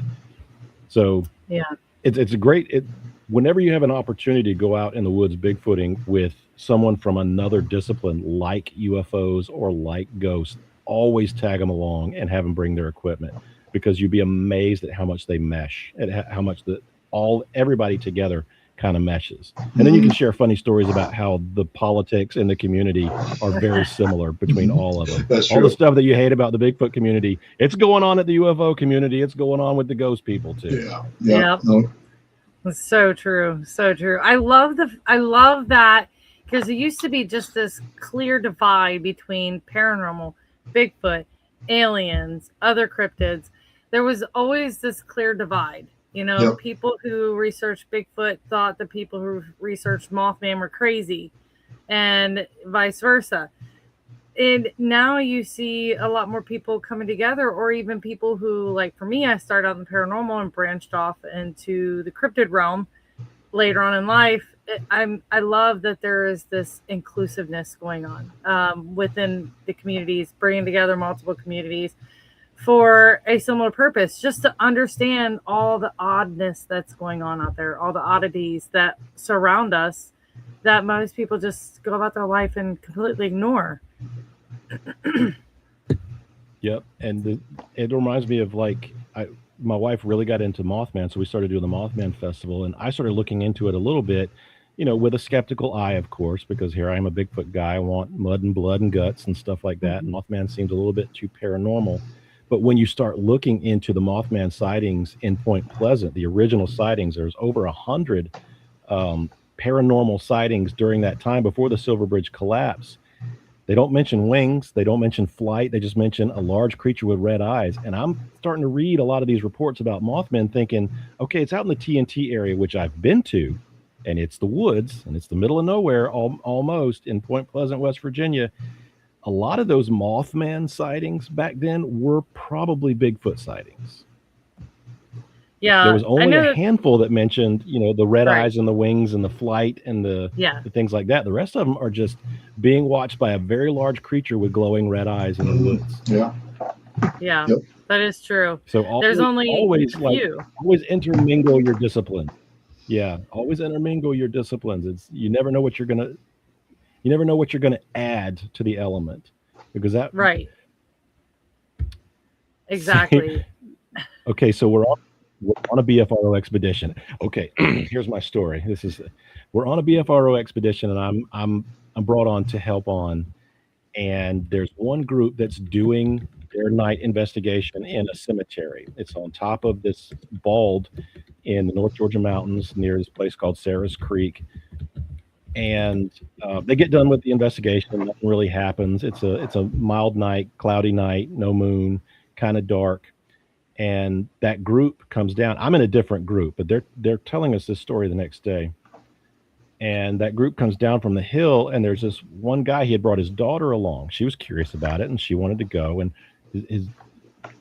so yeah, it's a great whenever you have an opportunity to go out in the woods Bigfooting with someone from another discipline like UFOs or like ghosts, always tag them along and have them bring their equipment, because you'd be amazed at how much they mesh, at how much everybody together kind of meshes. And then you can share funny stories about how the politics in the community are very similar between all of them. That's all true. the stuff that you hate about the Bigfoot community, it's going on at the UFO community. It's going on with the ghost people too. Yeah. No. It's so true. So true. I love that, because it used to be just this clear divide between paranormal, Bigfoot, aliens, other cryptids. There was always this clear divide. People who researched Bigfoot thought the people who researched Mothman were crazy, and vice versa. And now you see a lot more people coming together, or even people who, like for me, I started out in paranormal and branched off into the cryptid realm later on in life. I love that there is this inclusiveness going on within the communities, bringing together multiple communities for a similar purpose, just to understand all the oddness that's going on out there, all the oddities that surround us that most people just go about their life and completely ignore. Yep. And it reminds me of my wife really got into Mothman, so we started doing the Mothman Festival, and I started looking into it a little bit, with a skeptical eye, of course, because here I am, a Bigfoot guy. I want mud and blood and guts and stuff like that. And Mothman seems a little bit too paranormal. But when you start looking into the Mothman sightings in Point Pleasant, the original sightings, there's over 100 paranormal sightings during that time before the Silver Bridge collapse. They don't mention wings. They don't mention flight. They just mention a large creature with red eyes. And I'm starting to read a lot of these reports about Mothman thinking, okay, it's out in the TNT area, which I've been to, and it's the woods, and it's the middle of nowhere almost in Point Pleasant, West Virginia. A lot of those Mothman sightings back then were probably Bigfoot sightings. Yeah, there was only a handful that mentioned, the red eyes and the wings and the flight and the things like that. The rest of them are just being watched by a very large creature with glowing red eyes in the woods. Yeah, that is true. So there's always a few. Always intermingle your discipline. Yeah, always intermingle your disciplines. You never know what you're gonna add to the element, because that exactly. Okay, so we're on a BFRO expedition. Okay, here's my story. We're on a BFRO expedition, and I'm brought on to help on, and there's one group that's doing their night investigation in a cemetery. It's on top of this bald in the North Georgia mountains near this place called Sarah's Creek. And they get done with the investigation. Nothing really happens. It's a mild night, cloudy night, no moon, kind of dark. And that group comes down. I'm in a different group, but they're telling us this story the next day. And that group comes down from the hill, and there's this one guy. He had brought his daughter along. She was curious about it, and she wanted to go. And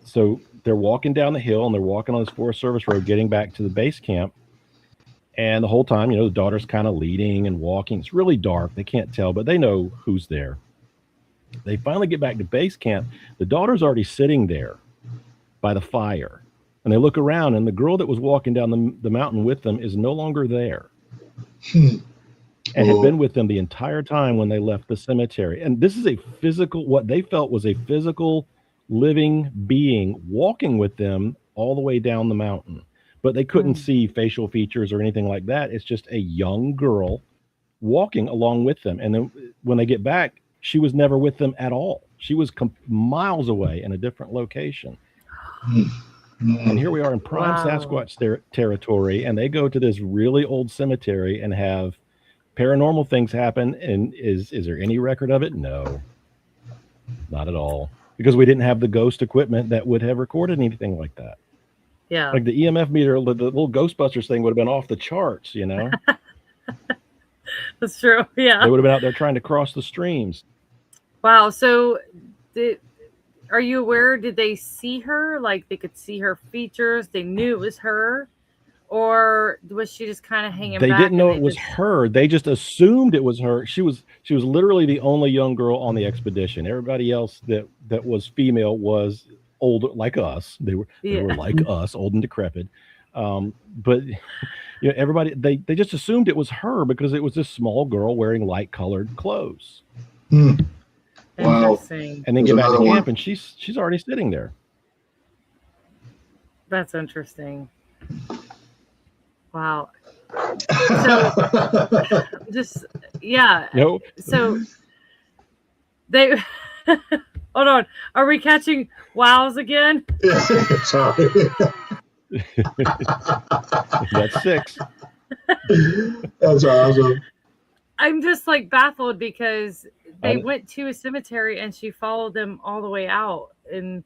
so they're walking down the hill, and they're walking on this Forest Service road, getting back to the base camp. And the whole time, the daughter's kind of leading and walking. It's really dark. They can't tell, but they know who's there. They finally get back to base camp. The daughter's already sitting there by the fire. And they look around, and the girl that was walking down the mountain with them is no longer there. And had been with them the entire time when they left the cemetery. And this is what they felt was a physical living being walking with them all the way down the mountain. But they couldn't see facial features or anything like that. It's just a young girl walking along with them. And then when they get back, she was never with them at all. She was miles away in a different location. And here we are in prime Sasquatch territory, and they go to this really old cemetery and have paranormal things happen. And is there any record of it? No, not at all, because we didn't have the ghost equipment that would have recorded anything like that. Yeah, like the EMF meter, the little Ghostbusters thing would have been off the charts. That's true. Yeah, they would have been out there trying to cross the streams. Wow. So are you aware, did they see her? Like they could see her features? They knew it was her? Or was she just kind of hanging back? They didn't know it was her. They just assumed it was her. She was literally the only young girl on the expedition. Everybody else that was female was older, like us. They were like us, old and decrepit. But everybody, they just assumed it was her because it was this small girl wearing light colored clothes. Wow. And then get back to camp, and she's already sitting there. That's interesting. Wow. So Nope. So they hold on. Are we catching wows again? Sorry. That's 6. That's awesome. I'm just like baffled because they went to a cemetery and she followed them all the way out. And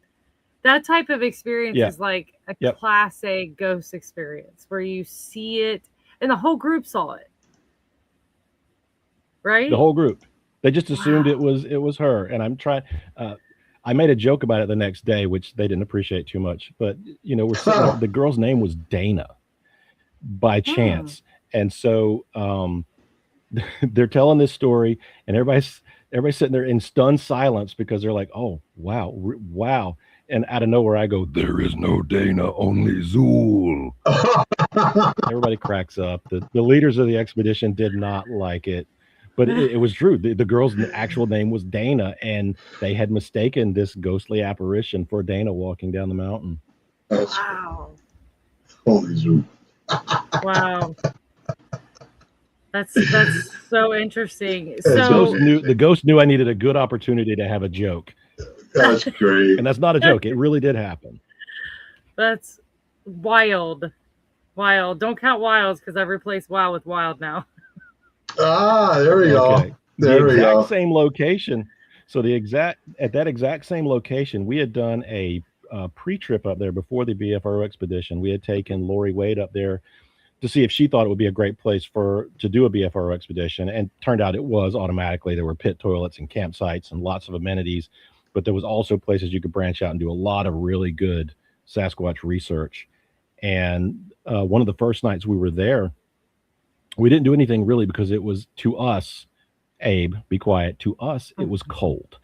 that type of experience is like a class A ghost experience where you see it and the whole group saw it. Right? The whole group. They just assumed it was her. And I'm trying. I made a joke about it the next day, which they didn't appreciate too much. But we're sitting, the girl's name was Dana by chance, and so they're telling this story, and everybody's sitting there in stunned silence because they're like, "Oh, wow!" And out of nowhere, I go, "There is no Dana, only Zool." Everybody cracks up. The leaders of the expedition did not like it. But it was true. The girl's actual name was Dana, and they had mistaken this ghostly apparition for Dana walking down the mountain. Wow. Holy Zoom. Wow. That's so interesting. The ghost knew I needed a good opportunity to have a joke. That's great. And that's not a joke. It really did happen. That's wild. Wild. Don't count wilds because I've replaced wild with wild now. There we go. There we go. Same location. So at that exact same location, we had done a pre-trip up there before the BFRO expedition. We had taken Lori Wade up there to see if she thought it would be a great place to do a BFRO expedition. And turned out it was automatically. There were pit toilets and campsites and lots of amenities, but there was also places you could branch out and do a lot of really good Sasquatch research. And one of the first nights we were there, we didn't do anything really because it was, to us, Abe, be quiet. To us, it was cold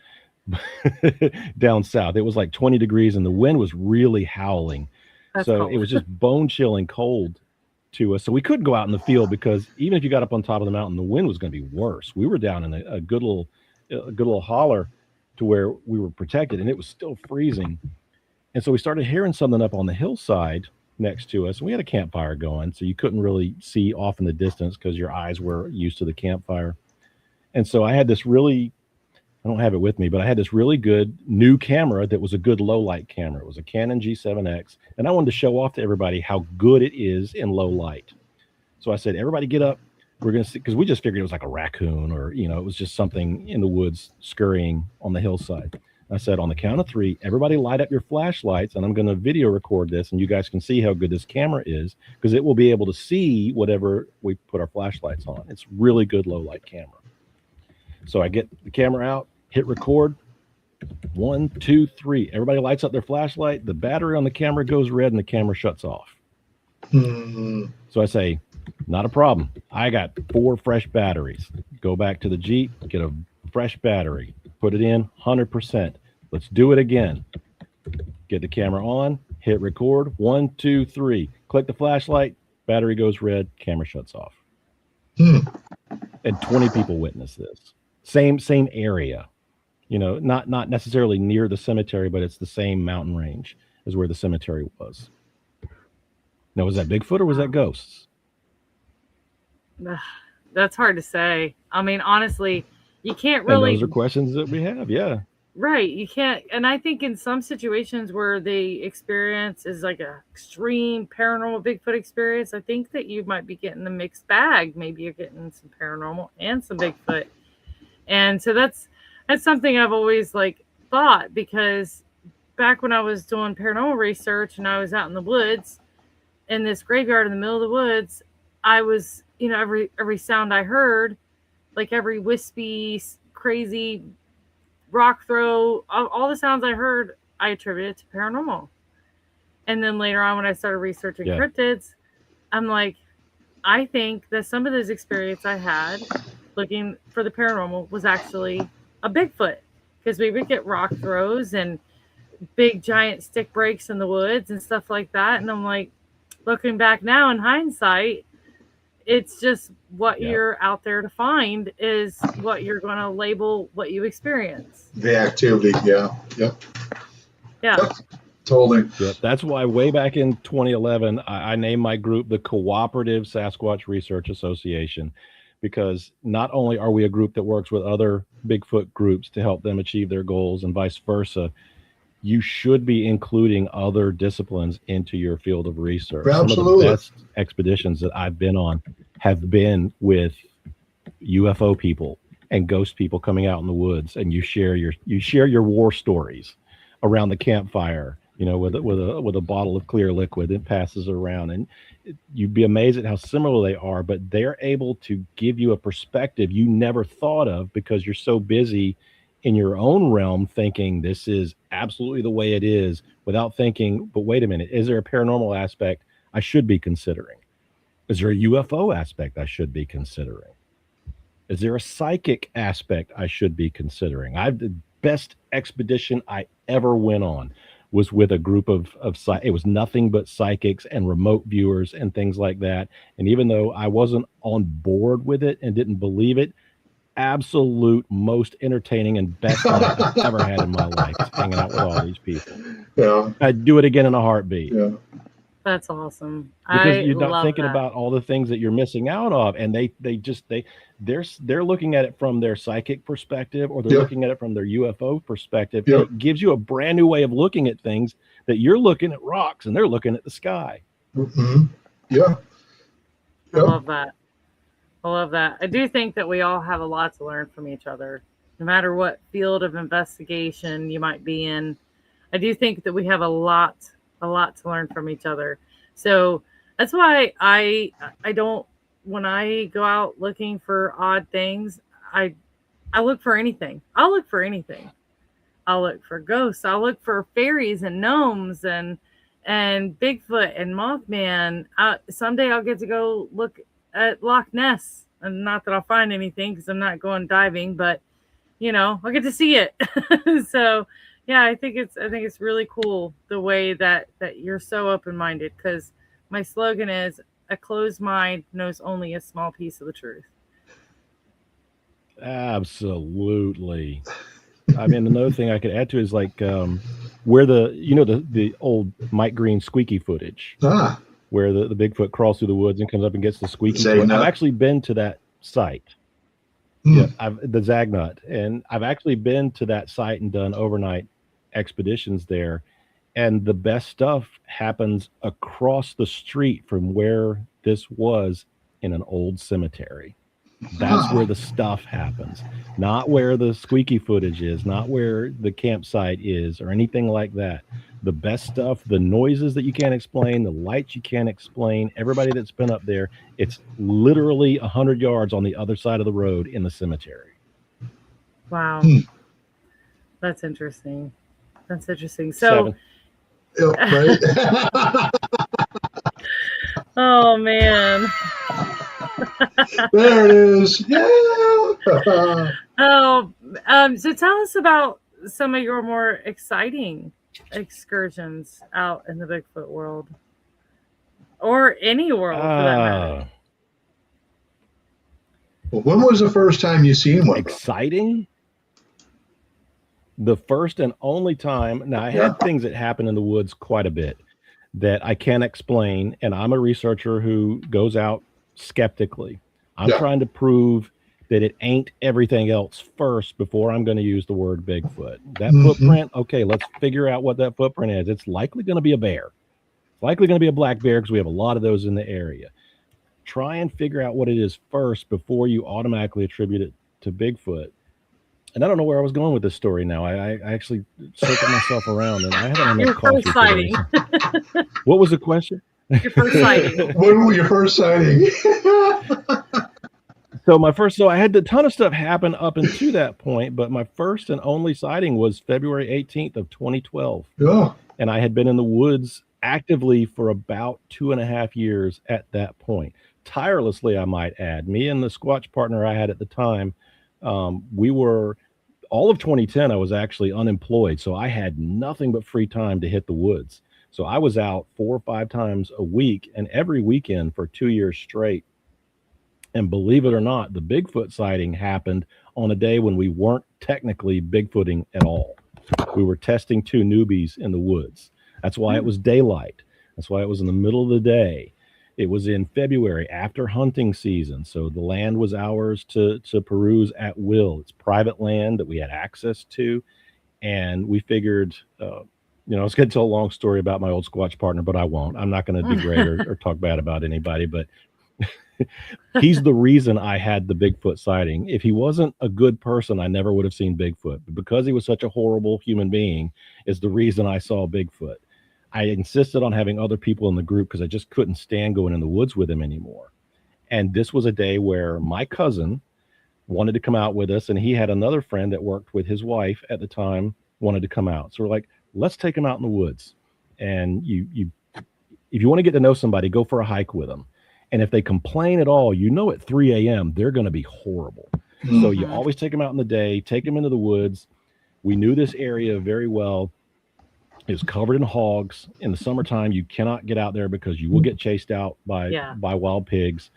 down south. It was like 20 degrees and the wind was really howling. That's cold. It was just bone chilling cold to us. So we couldn't go out in the field because even if you got up on top of the mountain, the wind was going to be worse. We were down in a good little holler to where we were protected, and it was still freezing. And so we started hearing something up on the hillside next to us, and we had a campfire going, so you couldn't really see off in the distance because your eyes were used to the campfire. And so I had this really I don't have it with me, but I had this really good new camera that was a good low light camera. It was a Canon G7X, and I wanted to show off to everybody how good it is in low light. So I said, everybody get up. We're going to see, because we just figured it was like a raccoon or, it was just something in the woods scurrying on the hillside. I said, on the count of 3, everybody light up your flashlights, and I'm going to video record this, and you guys can see how good this camera is, because it will be able to see whatever we put our flashlights on. It's really good low light camera. So I get the camera out, hit record. 1, 2, 3. Everybody lights up their flashlight. The battery on the camera goes red, and the camera shuts off. So I say, not a problem. I got 4 fresh batteries. Go back to the Jeep, get a fresh battery, put it in 100%. Let's do it again. Get the camera on, hit record. 1, 2, 3. Click the flashlight, battery goes red, camera shuts off. And 20 people witness this. Same area. Not necessarily near the cemetery, but it's the same mountain range as where the cemetery was. Now, was that Bigfoot or was that ghosts? That's hard to say. I mean, honestly, you can't really. And those are questions that we have. Yeah. Right. You can't. And I think in some situations where the experience is like an extreme paranormal Bigfoot experience, I think that you might be getting a mixed bag. Maybe you're getting some paranormal and some Bigfoot. And so that's something I've always thought, because back when I was doing paranormal research and I was out in the woods in this graveyard in the middle of the woods, I was, every sound I heard, like every wispy, crazy rock throw, all the sounds I heard, I attributed to paranormal. And then later on, when I started researching cryptids, I'm like, I think that some of those experience I had looking for the paranormal was actually a Bigfoot, because we would get rock throws and big giant stick breaks in the woods and stuff like that. And I'm like, looking back now in hindsight, it's just what you're out there to find is what you're going to label what you experience. The activity, yeah. Yep, totally. Yep. That's why way back in 2011, I named my group the Cooperative Sasquatch Research Association, because not only are we a group that works with other Bigfoot groups to help them achieve their goals and vice versa, you should be including other disciplines into your field of research. Absolutely. Some of the best expeditions that I've been on have been with UFO people and ghost people coming out in the woods, and you share your war stories around the campfire, with a bottle of clear liquid that passes around, and you'd be amazed at how similar they are, but they're able to give you a perspective you never thought of, because you're so busy in your own realm thinking this is absolutely the way it is, without thinking, but wait a minute, is there a paranormal aspect I should be considering? Is there a UFO aspect I should be considering? Is there a psychic aspect I should be considering? The best expedition I ever went on was with a group of it was nothing but psychics and remote viewers and things like that. And even though I wasn't on board with it and didn't believe it, absolute most entertaining and best night I've ever had in my life, hanging out with all these people. Yeah. I'd do it again in a heartbeat. Yeah. That's awesome. Because you're not thinking about all the things that you're missing out of, and they're looking at it from their psychic perspective, or they're looking at it from their UFO perspective. Yeah. It gives you a brand new way of looking at things, that you're looking at rocks and they're looking at the sky. Mm-hmm. Yeah. I love that. I do think that we all have a lot to learn from each other, no matter what field of investigation you might be in. I do think that we have a lot to learn from each other. So that's why I don't, when I go out looking for odd things, I look for anything. I'll look for anything. I'll look for ghosts. I'll look for fairies and gnomes and Bigfoot and Mothman. Someday I'll get to go look at Loch Ness, and not that I'll find anything because I'm not going diving, but I'll get to see it. So yeah, I think it's really cool the way that you're so open-minded, because my slogan is, a closed mind knows only a small piece of the truth. Absolutely. I mean, another thing I could add to is where the old Mike Green squeaky footage, where the Bigfoot crawls through the woods and comes up and gets the squeaky toy. I've actually been to that site. Yeah, the Zagnut, and I've actually been to that site and done overnight expeditions there. And the best stuff happens across the street from where this was in an old cemetery. That's where the stuff happens, not where the squeaky footage is, not where the campsite is, or anything like that. The best stuff, the noises that you can't explain, the lights you can't explain, everybody that's been up there, it's literally 100 yards on the other side of the road in the cemetery. Wow. That's interesting. That's interesting. So, right? oh man. There it is. Yeah. So tell us about some of your more exciting excursions out in the Bigfoot world, or any world for that matter. Well, when was the first time you seen one? Exciting? The first and only time. Now, I had things that happen in the woods quite a bit that I can't explain, and I'm a researcher who goes out skeptically. I'm trying to prove that it ain't everything else first before I'm going to use the word Bigfoot. That footprint, okay, let's figure out what that footprint is. It's likely going to be a bear. It's likely going to be a black bear because we have a lot of those in the area. Try and figure out what it is first before you automatically attribute it to Bigfoot. And I don't know where I was going with this story now. I actually circled myself around, and I haven't had enough coffee today. What was the question? Your first sighting. When was your first sighting? So I had a ton of stuff happen up until that point, but my first and only sighting was February 18th of 2012. Yeah. And I had been in the woods actively for about 2.5 years at that point. Tirelessly, I might add. Me and the Squatch partner I had at the time, we were, all of 2010, I was actually unemployed. So I had nothing but free time to hit the woods. So I was out 4 or 5 times a week and every weekend for 2 years straight. And believe it or not, the Bigfoot sighting happened on a day when we weren't technically Bigfooting at all. We were testing 2 newbies in the woods. That's why it was daylight. That's why it was in the middle of the day. It was in February after hunting season. So the land was ours to peruse at will. It's private land that we had access to. And we figured, I was going to tell a long story about my old Squatch partner, but I won't. I'm not going to degrade or talk bad about anybody, but he's the reason I had the Bigfoot sighting. If he wasn't a good person, I never would have seen Bigfoot. But because he was such a horrible human being is the reason I saw Bigfoot. I insisted on having other people in the group because I just couldn't stand going in the woods with him anymore. And this was a day where my cousin wanted to come out with us, and he had another friend that worked with his wife at the time wanted to come out. So we're like, let's take him out in the woods. And if you want to get to know somebody, go for a hike with them. And if they complain at all, at 3 a.m., they're going to be horrible. Mm-hmm. So you always take them out in the day, take them into the woods. We knew this area very well. It was covered in hogs. In the summertime, you cannot get out there because you will get chased out by wild pigs.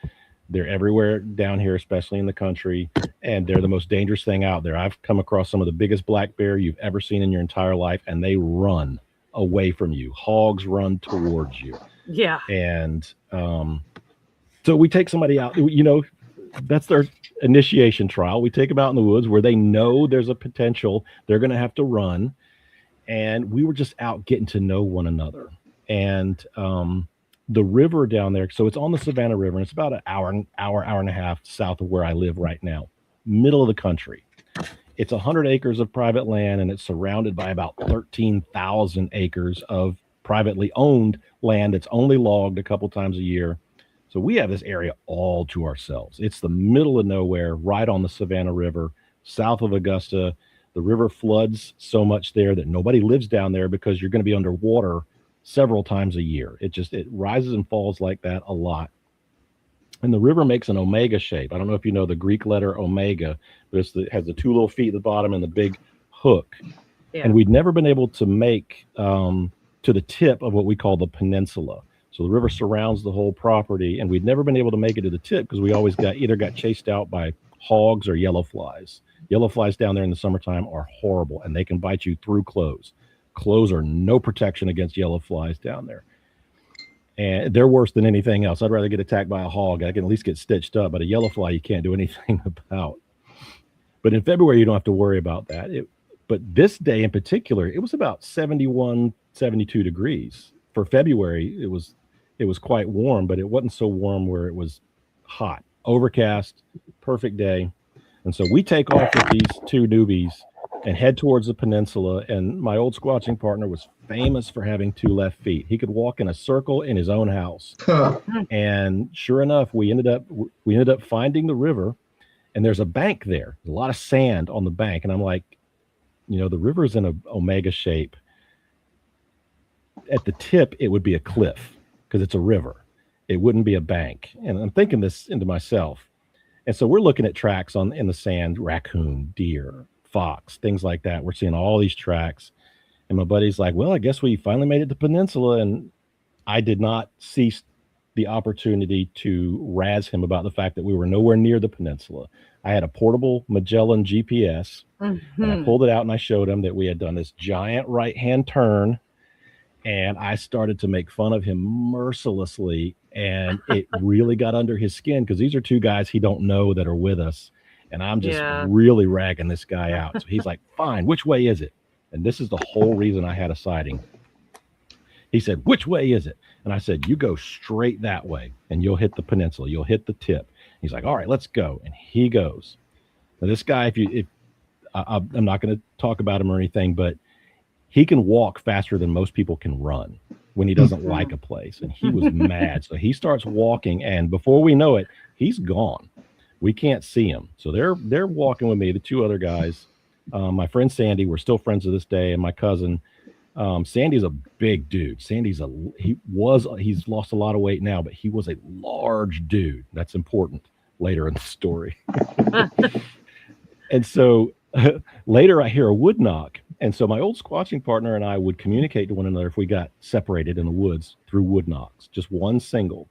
They're everywhere down here, especially in the country. And they're the most dangerous thing out there. I've come across some of the biggest black bear you've ever seen in your entire life, and they run away from you. Hogs run towards you. Yeah. And, so we take somebody out, that's their initiation trial. We take them out in the woods where they know there's a potential they're going to have to run. And we were just out getting to know one another. And the river down there, so it's on the Savannah River, and it's about an hour and a half south of where I live right now, middle of the country. It's 100 acres of private land, and it's surrounded by about 13,000 acres of privately owned land that's only logged a couple times a year. So we have this area all to ourselves. It's the middle of nowhere, right on the Savannah River, south of Augusta. The river floods so much there that nobody lives down there because you're going to be underwater several times a year. It rises and falls like that a lot. And the river makes an omega shape. I don't know if you know the Greek letter omega, but it has the 2 little feet at the bottom and the big hook. Yeah. And we'd never been able to make to the tip of what we call the peninsula. So the river surrounds the whole property, and we'd never been able to make it to the tip because we always got chased out by hogs or yellow flies. Yellow flies down there in the summertime are horrible, and they can bite you through clothes. Clothes are no protection against yellow flies down there. And they're worse than anything else. I'd rather get attacked by a hog. I can at least get stitched up, but a yellow fly you can't do anything about. But in February, you don't have to worry about that. But this day in particular, it was about 71, 72 degrees. For February, it was quite warm, but it wasn't so warm where it was hot. Overcast, perfect day. And so we take off with these two newbies and head towards the peninsula. And my old squatching partner was famous for having two left feet. He could walk in a circle in his own house. And sure enough, we ended up finding the river, and there's a bank there, a lot of sand on the bank. And I'm like, the river's in a omega shape. At the tip, it would be a cliff because it's a river. It wouldn't be a bank. And I'm thinking this into myself. And so we're looking at tracks in the sand, raccoon, deer, fox, things like that. We're seeing all these tracks. And my buddy's like, well, I guess we finally made it to Peninsula. And I did not cease the opportunity to razz him about the fact that we were nowhere near the peninsula. I had a portable Magellan GPS, and I pulled it out and I showed him that we had done this giant right-hand turn, and I started to make fun of him mercilessly, and it really got under his skin because these are two guys he don't know that are with us, and I'm just really ragging this guy out. So he's like, fine, which way is it? And this is the whole reason I had a sighting. He said, which way is it? And I said, you go straight that way and you'll hit the peninsula. You'll hit the tip. He's like, all right, let's go. And he goes. Now, this guy, I'm not going to talk about him or anything, but he can walk faster than most people can run when he doesn't like a place. And he was mad. So he starts walking, and before we know it, he's gone. We can't see him. So they're walking with me, the two other guys. My friend Sandy, we're still friends to this day, and my cousin. Sandy's a big dude. He's lost a lot of weight now, but he was a large dude. That's important later in the story. And so later I hear a wood knock. And so my old squatching partner and I would communicate to one another if we got separated in the woods through wood knocks, just one single.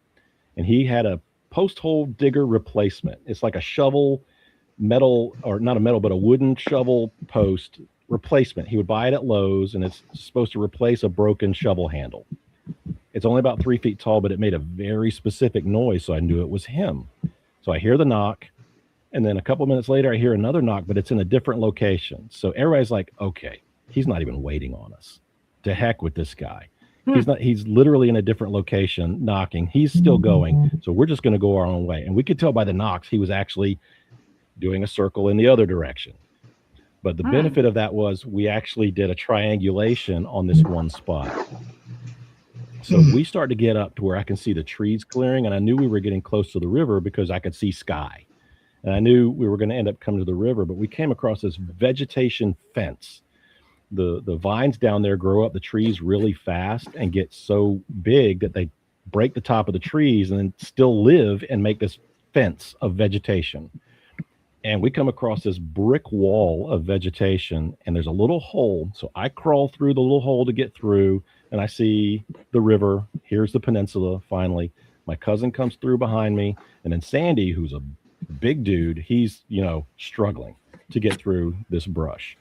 And he had a post hole digger replacement. It's like a shovel metal, or not a metal, but a wooden shovel post replacement. He would buy it at Lowe's, and it's supposed to replace a broken shovel handle. It's only about 3 feet tall, but it made a very specific noise, so I knew it was him. So I hear the knock, and then a couple minutes later I hear another knock, but it's in a different location. So everybody's like, okay, he's not even waiting on us. To heck with this guy. He's literally in a different location knocking. He's still going, so we're just going to go our own way. And we could tell by the knocks he was actually doing a circle in the other direction. But the benefit of that was we actually did a triangulation on this one spot. So we started to get up to where I can see the trees clearing, and I knew we were getting close to the river because I could see sky. And I knew we were going to end up coming to the river, but we came across this vegetation fence. The vines down there grow up the trees really fast and get so big that they break the top of the trees and then still live and make this fence of vegetation. And we come across this brick wall of vegetation, and there's a little hole. So I crawl through the little hole to get through, and I see the river. Here's the peninsula, finally. My cousin comes through behind me, and then Sandy, who's a big dude, he's, struggling to get through this brush.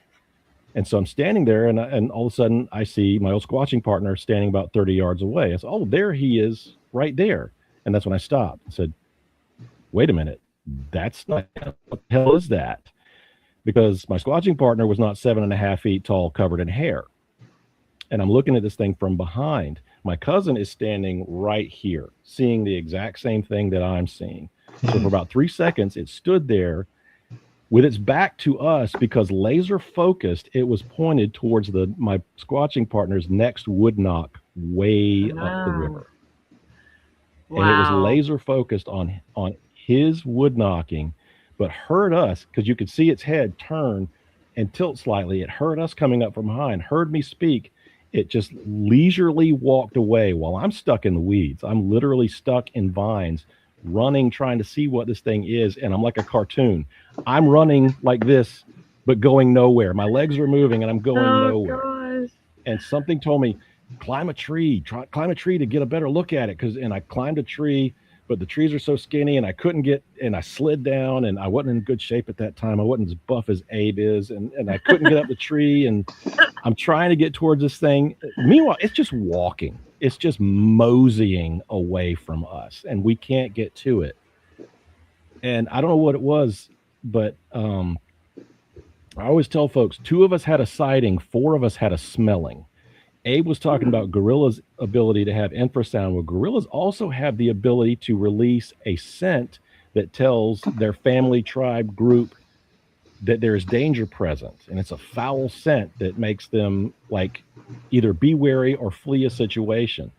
And so I'm standing there, and all of a sudden I see my old squatching partner standing about 30 yards away. I said, oh, there he is, right there. And that's when I stopped and said, wait a minute. That's not, what the hell is that? Because my squatching partner was not 7.5 feet tall, covered in hair. And I'm looking at this thing from behind. My cousin is standing right here, seeing the exact same thing that I'm seeing. So for about 3 seconds, it stood there with its back to us because laser focused, it was pointed towards my squatching partner's next wood knock way up the river. Wow. And it was laser focused on his wood knocking, but heard us because you could see its head turn and tilt slightly. It heard us coming up from behind, heard me speak. It just leisurely walked away while I'm stuck in the weeds. I'm literally stuck in vines, running, trying to see what this thing is. And I'm like a cartoon. I'm running like this, but going nowhere. My legs are moving and I'm going nowhere. Gosh. And something told me, climb a tree to get a better look at it. And I climbed a tree, but the trees are so skinny and I couldn't get, and I slid down, and I wasn't in good shape at that time. I wasn't as buff as Abe is, and I couldn't get up the tree, and I'm trying to get towards this thing. Meanwhile, it's just walking. It's just moseying away from us, and we can't get to it. And I don't know what it was, but I always tell folks 2 of us had a sighting, 4 of us had a smelling. Abe was talking about gorillas' ability to have infrasound. Well, gorillas also have the ability to release a scent that tells their family, tribe, group that there's danger present. And it's a foul scent that makes them like either be wary or flee a situation.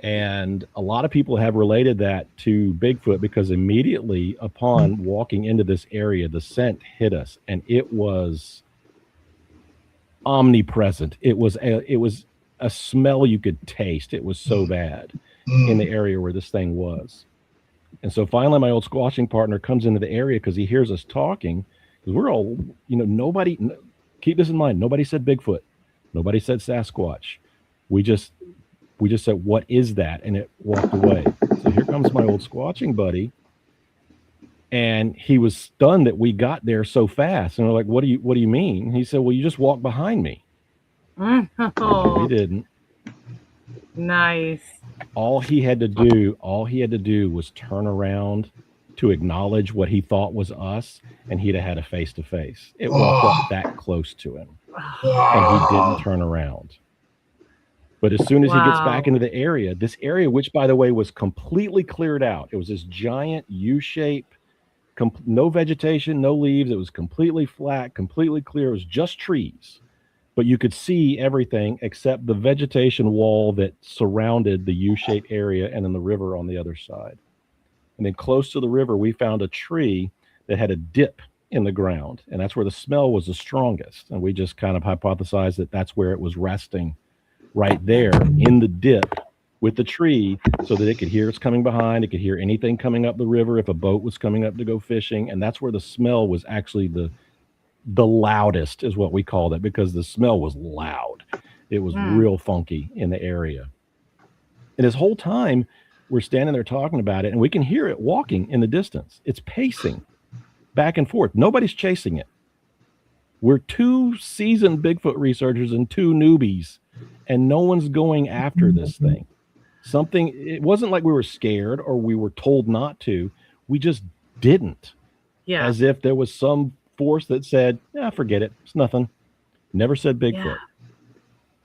And a lot of people have related that to Bigfoot because immediately upon walking into this area, the scent hit us and it was omnipresent. It was a smell you could taste. It was so bad in the area where this thing was. And so finally my old squatching partner comes into the area because he hears us talking. Because we're all, nobody, keep this in mind, nobody said Bigfoot. Nobody said Sasquatch. We just said, what is that? And it walked away. So here comes my old squatching buddy. And he was stunned that we got there so fast. And we're like, what do you mean? He said, well, you just walked behind me. Oh, We didn't. Nice. All he had to do was turn around to acknowledge what he thought was us, and he'd have had a face-to-face. It walked up that close to him, and he didn't turn around. But as soon as he gets back into the area, this area, which, by the way, was completely cleared out. It was this giant U-shape, no vegetation, no leaves. It was completely flat, completely clear. It was just trees. But you could see everything except the vegetation wall that surrounded the U-shaped area and then the river on the other side. And then close to the river, we found a tree that had a dip in the ground. And that's where the smell was the strongest. And we just kind of hypothesized that that's where it was resting, right there in the dip with the tree, so that it could hear us coming behind. It could hear anything coming up the river if a boat was coming up to go fishing. And that's where the smell was actually the loudest, is what we called it, because the smell was loud. It was real funky in the area. And this whole time we're standing there talking about it, and we can hear it walking in the distance. It's pacing back and forth. Nobody's chasing it. We're 2 seasoned Bigfoot researchers and 2 newbies, and no one's going after this thing. It wasn't like we were scared or we were told not to. We just didn't. Yeah. As if there was some force that said, forget it. It's nothing. Never said Bigfoot. Yeah.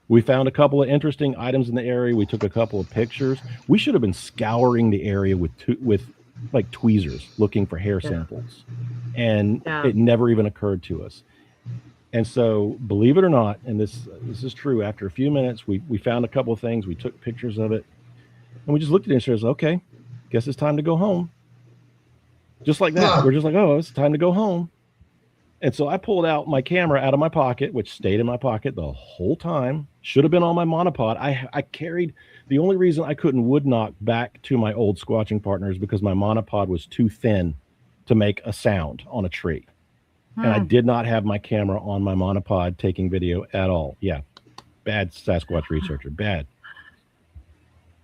We found a couple of interesting items in the area. We took a couple of pictures. We should have been scouring the area with like tweezers, looking for hair samples. And it never even occurred to us. And so, believe it or not, and this is true, after a few minutes, we found a couple of things. We took pictures of it. And we just looked at it and said, okay, guess it's time to go home. Just like that. We're just like, oh, it's time to go home. And so I pulled out my camera out of my pocket, which stayed in my pocket the whole time. Should have been on my monopod. I carried, the only reason I couldn't wood knock back to my old squatching partner is because my monopod was too thin to make a sound on a tree. And I did not have my camera on my monopod taking video at all. Yeah. Bad Sasquatch researcher. Bad.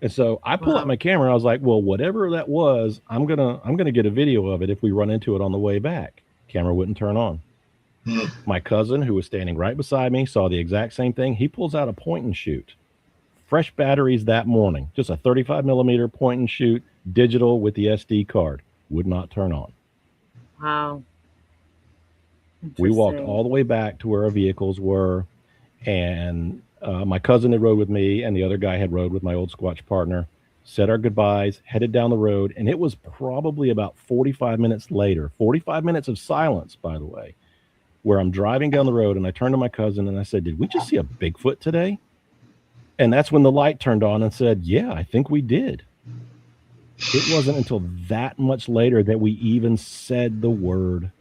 And so I pull out my camera. I was like, well, whatever that was, I'm gonna get a video of it if we run into it on the way back. Camera wouldn't turn on. My cousin, who was standing right beside me, saw the exact same thing. He pulls out a point and shoot. Fresh batteries that morning. Just a 35 millimeter point and shoot, digital with the SD card. Would not turn on. Wow. We walked all the way back to where our vehicles were, and my cousin had rode with me, and the other guy had rode with my old Squatch partner, said our goodbyes, headed down the road, and it was probably about 45 minutes later, 45 minutes of silence, by the way, where I'm driving down the road, and I turned to my cousin, and I said, did we just see a Bigfoot today? And that's when the light turned on and said, yeah, I think we did. It wasn't until that much later that we even said the word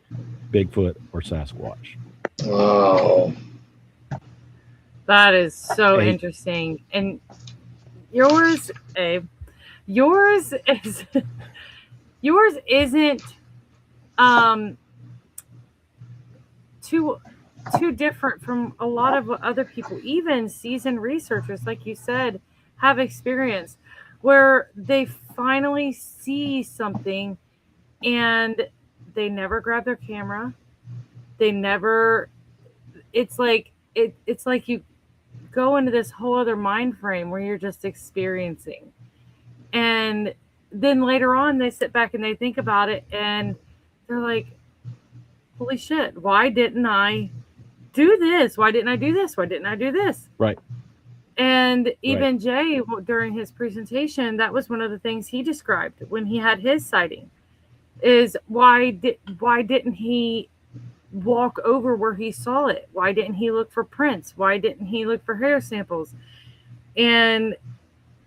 Bigfoot or Sasquatch. Wow. That is so interesting. And yours, Abe, yours isn't too different from a lot of what other people, even seasoned researchers, like you said, have experienced, where they finally see something and they never grab their camera. They never, it's like you go into this whole other mind frame where you're just experiencing. And then later on they sit back and they think about it and they're like, holy shit, why didn't I do this? Why didn't I do this? Why didn't I do this? Right. And even Jay, during his presentation, that was one of the things he described when he had his sighting, is why didn't he walk over where he saw it? Why didn't he look for prints? Why didn't he look for hair samples? And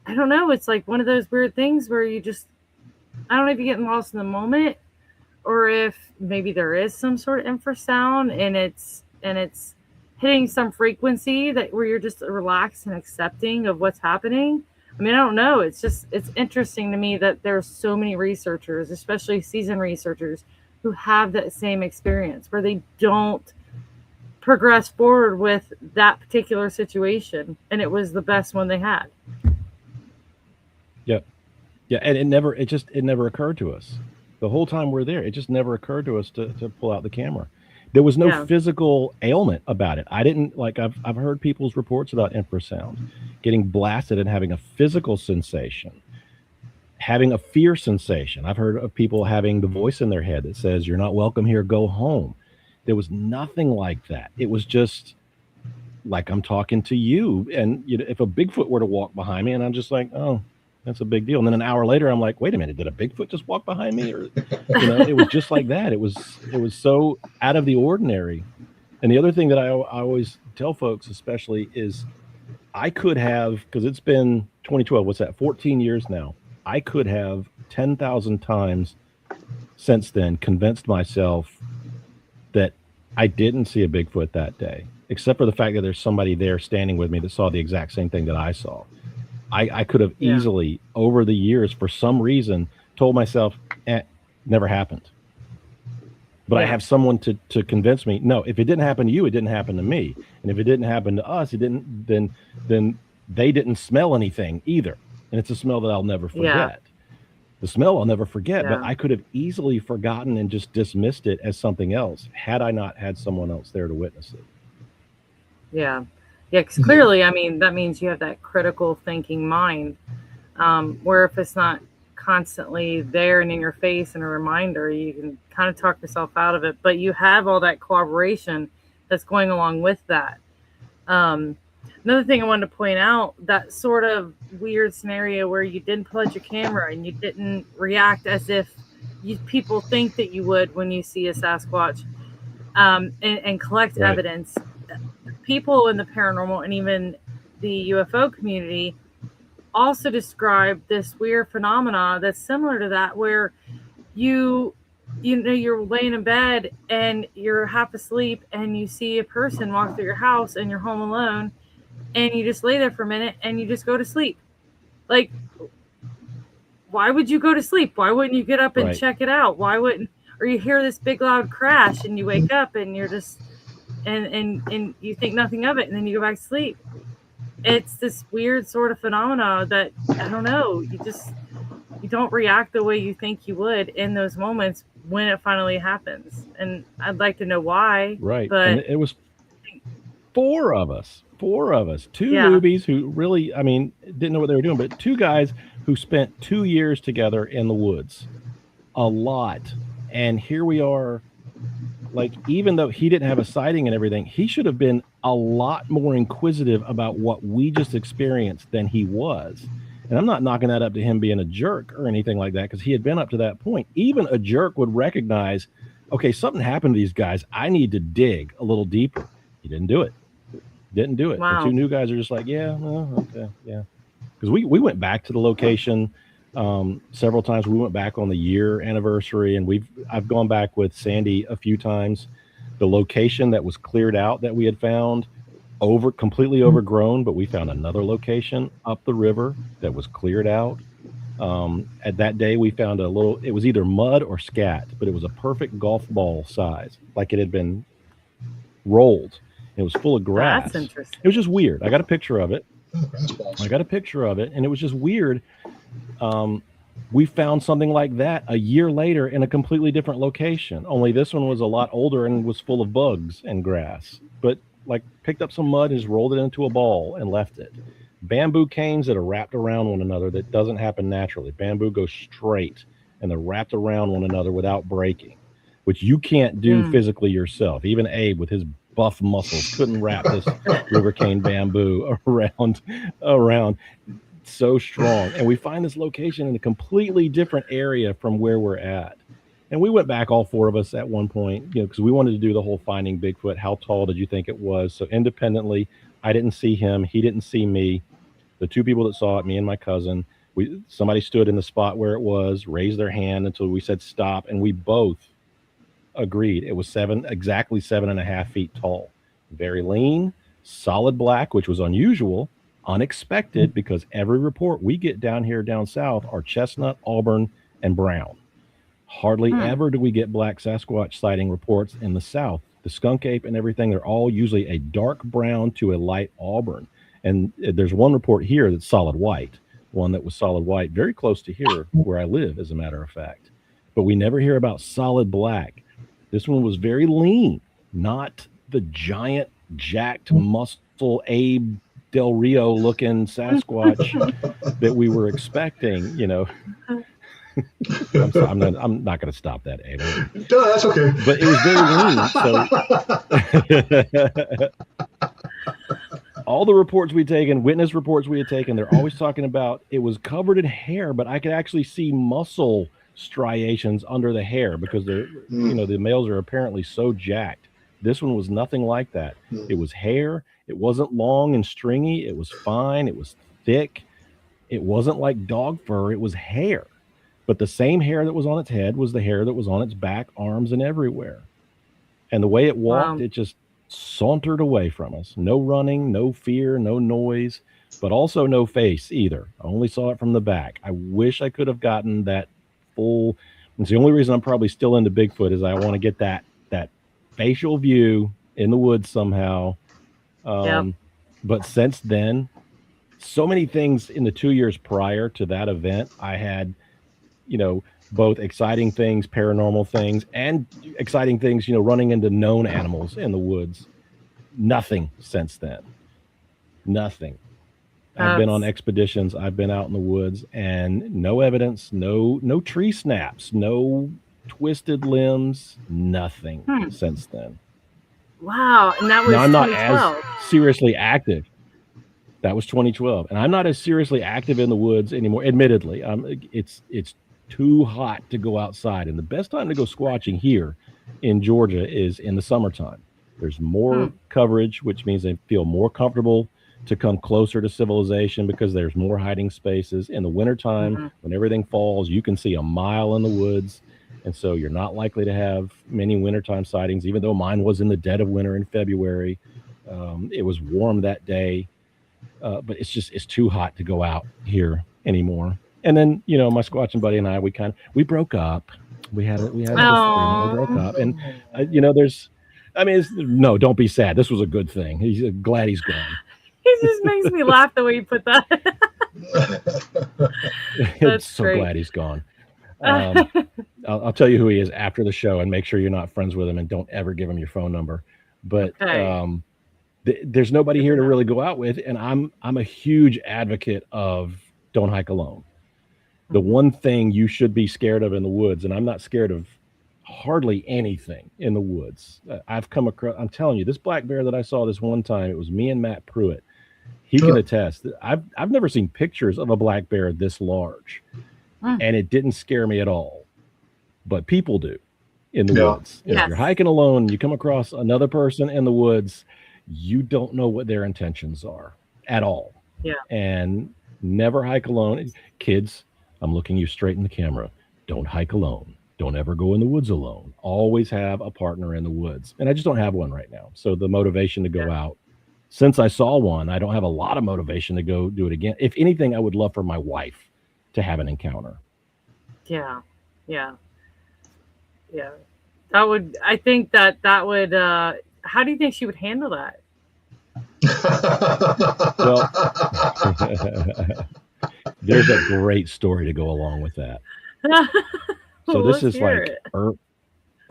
I don't know, it's like one of those weird things where you just, I don't know if you're getting lost in the moment, or if maybe there is some sort of infrasound and it's hitting some frequency that where you're just relaxed and accepting of what's happening. I mean, I don't know. It's interesting to me that there's so many researchers, especially seasoned researchers, who have that same experience where they don't progress forward with that particular situation, and it was the best one they had. Yeah, and it never occurred to us. The whole time we're there, it just never occurred to us to pull out the camera. There was no physical ailment about it. I didn't, like, I've heard people's reports about infrasound, getting blasted and having a physical sensation, having a fear sensation. I've heard of people having the voice in their head that says, "You're not welcome here, go home." There was nothing like that. It was just like I'm talking to you. And if a Bigfoot were to walk behind me, and I'm just like, oh, that's a big deal. And then an hour later, I'm like, wait a minute, did a Bigfoot just walk behind me? Or, it was just like that. It was so out of the ordinary. And the other thing that I always tell folks, especially, is I could have, because it's been 2012, what's that, 14 years now. I could have 10,000 times since then convinced myself that I didn't see a Bigfoot that day, except for the fact that there's somebody there standing with me that saw the exact same thing that I saw. I could have easily, over the years, for some reason, told myself, never happened. But I have someone to convince me, no, if it didn't happen to you, it didn't happen to me. And if it didn't happen to us, it didn't, then they didn't smell anything either. And it's a smell that I'll never forget. Yeah. The smell I'll never forget, but I could have easily forgotten and just dismissed it as something else had I not had someone else there to witness it. Yeah. Yeah, because clearly, I mean, that means you have that critical thinking mind, where if it's not constantly there and in your face and a reminder, you can kind of talk yourself out of it. But you have all that corroboration that's going along with that. Another thing I wanted to point out, that sort of weird scenario where you didn't pull out your camera and you didn't react as if people think that you would when you see a Sasquatch, and collect evidence. People in the paranormal and even the UFO community also describe this weird phenomena that's similar to that, where you're laying in bed and you're half asleep and you see a person walk through your house and you're home alone and you just lay there for a minute and you just go to sleep. Like, why would you go to sleep? Why wouldn't you get up and check it out? Why wouldn't, or you hear this big loud crash and you wake up and you're just, and you think nothing of it, and then you go back to sleep. It's this weird sort of phenomena that, I don't know, you don't react the way you think you would in those moments when it finally happens. And I'd like to know why. Right. But and it was four of us, two newbies who really, I mean, didn't know what they were doing, but two guys who spent 2 years together in the woods, a lot. And here we are. Like, even though he didn't have a sighting and everything, he should have been a lot more inquisitive about what we just experienced than he was. And I'm not knocking that up to him being a jerk or anything like that, because he had been up to that point. Even a jerk would recognize, okay, something happened to these guys. I need to dig a little deeper. He didn't do it. Wow. The two new guys are just like, yeah, well, okay, yeah. Because we went back to the location several times. We went back on the year anniversary, and I've gone back with Sandy a few times. The location that was cleared out that we had found completely overgrown, but we found another location up the river that was cleared out. At that day, we found it was either mud or scat, but it was a perfect golf ball size, like it had been rolled. It was full of grass. That's interesting. It was just weird. I got a picture of it. And it was just weird. We found something like that a year later in a completely different location. Only this one was a lot older and was full of bugs and grass. But like, picked up some mud and just rolled it into a ball and left it. Bamboo canes that are wrapped around one another. That doesn't happen naturally. Bamboo goes straight and they're wrapped around one another without breaking. which you can't do physically yourself. Even Abe with his buff muscles couldn't wrap this river cane bamboo around so strong. And we find this location in a completely different area from where we're at. And we went back, all four of us, at one point, because we wanted to do the whole finding Bigfoot. How tall did you think it was? So independently, I didn't see him. He didn't see me. The two people that saw it, me and my cousin, somebody stood in the spot where it was, raised their hand until we said stop, and we both agreed it was exactly 7.5 feet tall. Very lean, solid black, which was unusual, unexpected, because every report we get down here down south are chestnut, auburn, and brown. Hardly ever do we get black Sasquatch sighting reports in the south. The skunk ape and everything, they're all usually a dark brown to a light auburn. And there's one report here that's solid white, one that was solid white, very close to here where I live, as a matter of fact. But we never hear about solid black. This one was very lean, not the giant, jacked, muscle Abe Del Rio looking Sasquatch that we were expecting, I'm not going to stop that, Abe. No, that's okay. But it was very lean. So all the reports we'd taken, witness reports we had taken, they're always talking about it was covered in hair, but I could actually see muscle striations under the hair because they're, the males are apparently so jacked. This one was nothing like that. It was hair. It wasn't long and stringy. It was fine. It was thick. It wasn't like dog fur. It was hair. But the same hair that was on its head was the hair that was on its back, arms, and everywhere. And the way it walked, it just sauntered away from us. No running, no fear, no noise, but also no face either. I only saw it from the back. I wish I could have gotten that full. It's the only reason I'm probably still into Bigfoot is I want to get that facial view in the woods somehow. But since then, so many things in the 2 years prior to that event, I had, both exciting things, paranormal things, and exciting things, running into known animals in the woods. Nothing since then. Nothing. I've been on expeditions. I've been out in the woods, and no evidence, no tree snaps, no twisted limbs, nothing since then. Wow. And that was now, I'm not 2012. as seriously active. That was 2012. And I'm not as seriously active in the woods anymore. Admittedly, it's too hot to go outside. And the best time to go squatching here in Georgia is in the summertime. There's more coverage, which means they feel more comfortable to come closer to civilization because there's more hiding spaces. In the wintertime, when everything falls, you can see a mile in the woods. And so you're not likely to have many wintertime sightings, even though mine was in the dead of winter in February. It was warm that day. But it's too hot to go out here anymore. And then, my squatching buddy and I, we broke up. We had we broke up. And, no, don't be sad. This was a good thing. He's glad he's gone. It just makes me laugh the way you put that. That's so great. Glad he's gone. I'll tell you who he is after the show and make sure you're not friends with him and don't ever give him your phone number. But, there's nobody here to really go out with, and I'm a huge advocate of don't hike alone. The one thing you should be scared of in the woods, and I'm not scared of hardly anything in the woods. I've come across, I'm telling you, this black bear that I saw this one time, it was me and Matt Pruitt. He can attest. I've never seen pictures of a black bear this large, and it didn't scare me at all. But people do in the woods. If you're hiking alone, you come across another person in the woods, you don't know what their intentions are at all. Yeah. And never hike alone. Kids, I'm looking you straight in the camera. Don't hike alone. Don't ever go in the woods alone. Always have a partner in the woods. And I just don't have one right now. So the motivation to go out, since I saw one, I don't have a lot of motivation to go do it again. If anything, I would love for my wife to have an encounter. Yeah. I think that would, how do you think she would handle that? Well, there's a great story to go along with that. So this is like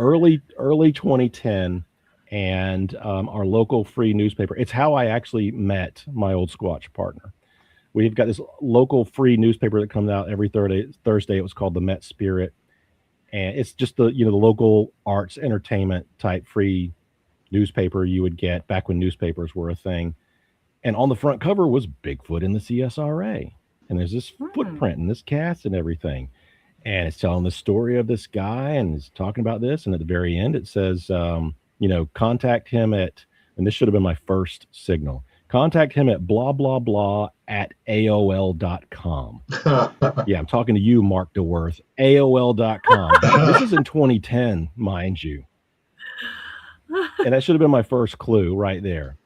early 2010, and our local free newspaper. It's how I actually met my old Squatch partner. We've got this local free newspaper that comes out every Thursday. It was called the Met Spirit. and it's just the local arts entertainment type free newspaper you would get back when newspapers were a thing. And on the front cover was Bigfoot in the CSRA, and there's this footprint and this cast and everything, and it's telling the story of this guy and it's talking about this. And at the very end, it says, contact him at, and this should have been my first signal. Contact him at blah, blah, blah at AOL.com. Yeah, I'm talking to you, Mark DeWorth. AOL.com. This is in 2010, mind you. And that should have been my first clue right there.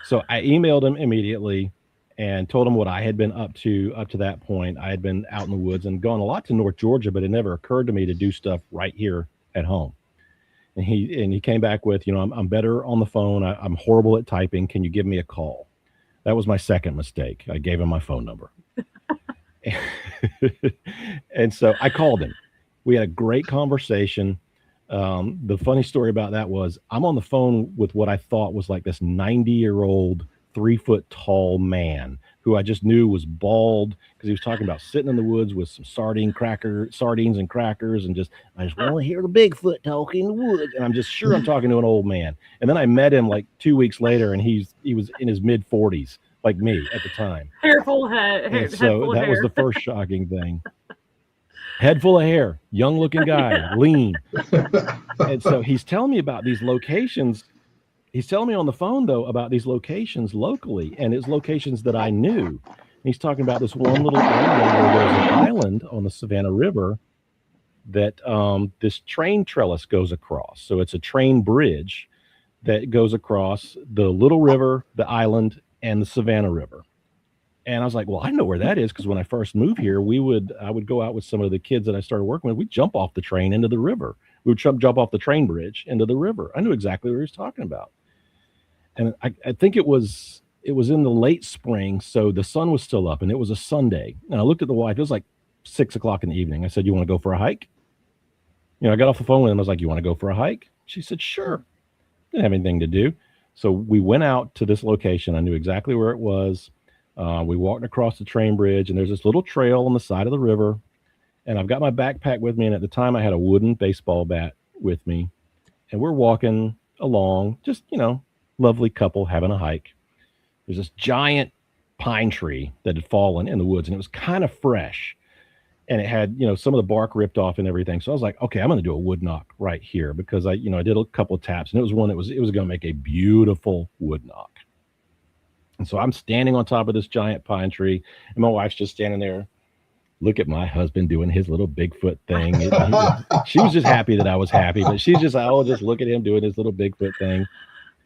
So I emailed him immediately and told him what I had been up to that point. I had been out in the woods and gone a lot to North Georgia, but it never occurred to me to do stuff right here at home. And he came back with, I'm better on the phone. I'm horrible at typing. Can you give me a call? That was my second mistake. I gave him my phone number. And so I called him. We had a great conversation. The funny story about that was I'm on the phone with what I thought was like this 90-year-old, 3-foot tall man who I just knew was bald because he was talking about sitting in the woods with some sardines and crackers, and I just want to hear the Bigfoot talk in the woods. And I'm just sure I'm talking to an old man. And then I met him like 2 weeks later, and he was in his mid 40s, like me at the time. Hair full of head. So that was the first shocking thing. Head full of hair, young looking guy, lean. And so he's telling me about these locations. He's telling me on the phone, though, about these locations locally, and it's locations that I knew. And he's talking about this one little area where there's an island on the Savannah River that this train trellis goes across. So it's a train bridge that goes across the little river, the island, and the Savannah River. And I was like, well, I know where that is, because when I first moved here, I would go out with some of the kids that I started working with. We'd jump off the train into the river. We would jump off the train bridge into the river. I knew exactly what he was talking about. And I think it was in the late spring, so the sun was still up, and it was a Sunday. And I looked at the wife. It was like 6 o'clock in the evening. I said, you want to go for a hike? I got off the phone with him. I was like, you want to go for a hike? She said, sure. Didn't have anything to do. So we went out to this location. I knew exactly where it was. We walked across the train bridge, and there's this little trail on the side of the river. And I've got my backpack with me. And at the time I had a wooden baseball bat with me, and we're walking along, just, lovely couple having a hike. There's this giant pine tree that had fallen in the woods, and it was kind of fresh, and it had, some of the bark ripped off and everything. So I was like, okay, I'm going to do a wood knock right here, because I did a couple of taps, and it was one that was going to make a beautiful wood knock. And so I'm standing on top of this giant pine tree, and my wife's just standing there. Look at my husband doing his little Bigfoot thing. She was just happy that I was happy, but she's just like, oh, just look at him doing his little Bigfoot thing.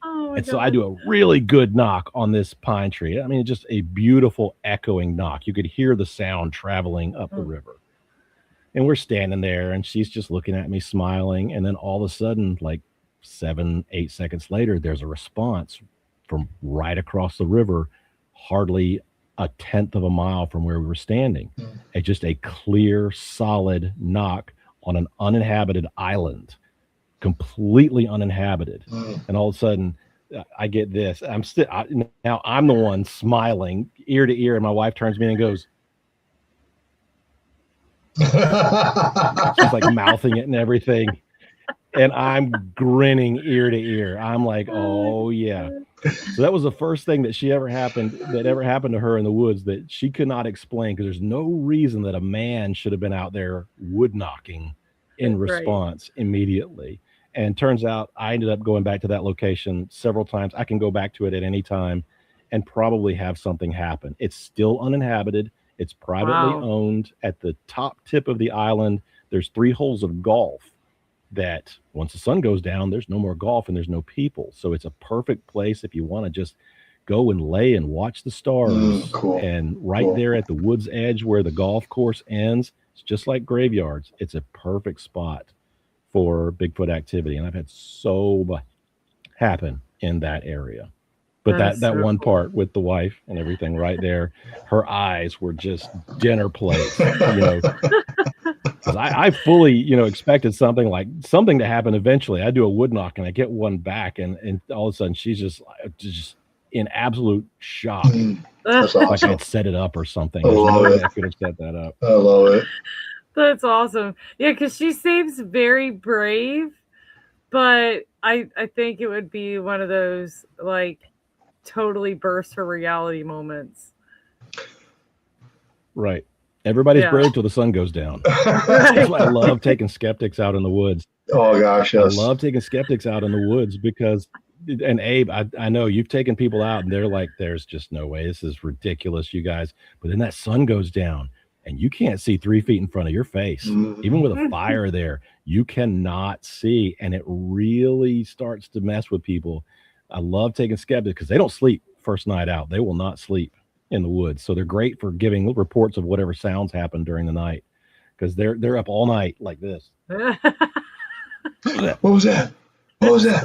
Oh, and so I do a really good knock on this pine tree. I mean, just a beautiful echoing knock. You could hear the sound traveling up the river. And we're standing there, and she's just looking at me, smiling. And then all of a sudden, like 7-8 seconds later, there's a response from right across the river, hardly a tenth of a mile from where we were standing. It's just a clear, solid knock on an uninhabited island, completely uninhabited. And all of a sudden I get this. Now I'm the one smiling ear to ear, and my wife turns to me and goes, she's like mouthing it and everything. And I'm grinning ear to ear. I'm like, oh yeah. So that was the first thing that ever happened to her in the woods that she could not explain, because there's no reason that a man should have been out there wood knocking in response immediately. And turns out I ended up going back to that location several times. I can go back to it at any time and probably have something happen. It's still uninhabited. It's privately owned. At the top tip of the island, there's 3 holes of golf that once the sun goes down, there's no more golf and there's no people. So it's a perfect place if you want to just go and lay and watch the stars. Cool. And there at the wood's edge where the golf course ends, it's just like graveyards. It's a perfect spot for Bigfoot activity. And I've had so much happen in that area. But that one part with the wife and everything right there, her eyes were just dinner plates, because I fully, expected something to happen eventually. I do a wood knock and I get one back, and all of a sudden she's just in absolute shock. That's awesome. Like I had set it up or something. I love it. I could have set that up. I love it. That's awesome. Yeah, because she seems very brave, but I think it would be one of those like totally burst her reality moments. Right. Everybody's Yeah. brave till the sun goes down. That's Right. why I love taking skeptics out in the woods. Oh gosh, I yes. love taking skeptics out in the woods because, and Abe, I know you've taken people out and they're like, there's just no way. This is ridiculous, you guys. But then that sun goes down and you can't see 3 feet in front of your face. Even with a fire there, you cannot see. And it really starts to mess with people. I love taking skeptics because they don't sleep first night out. They will not sleep in the woods. So they're great for giving reports of whatever sounds happen during the night because they're up all night like this. What was that? What was that?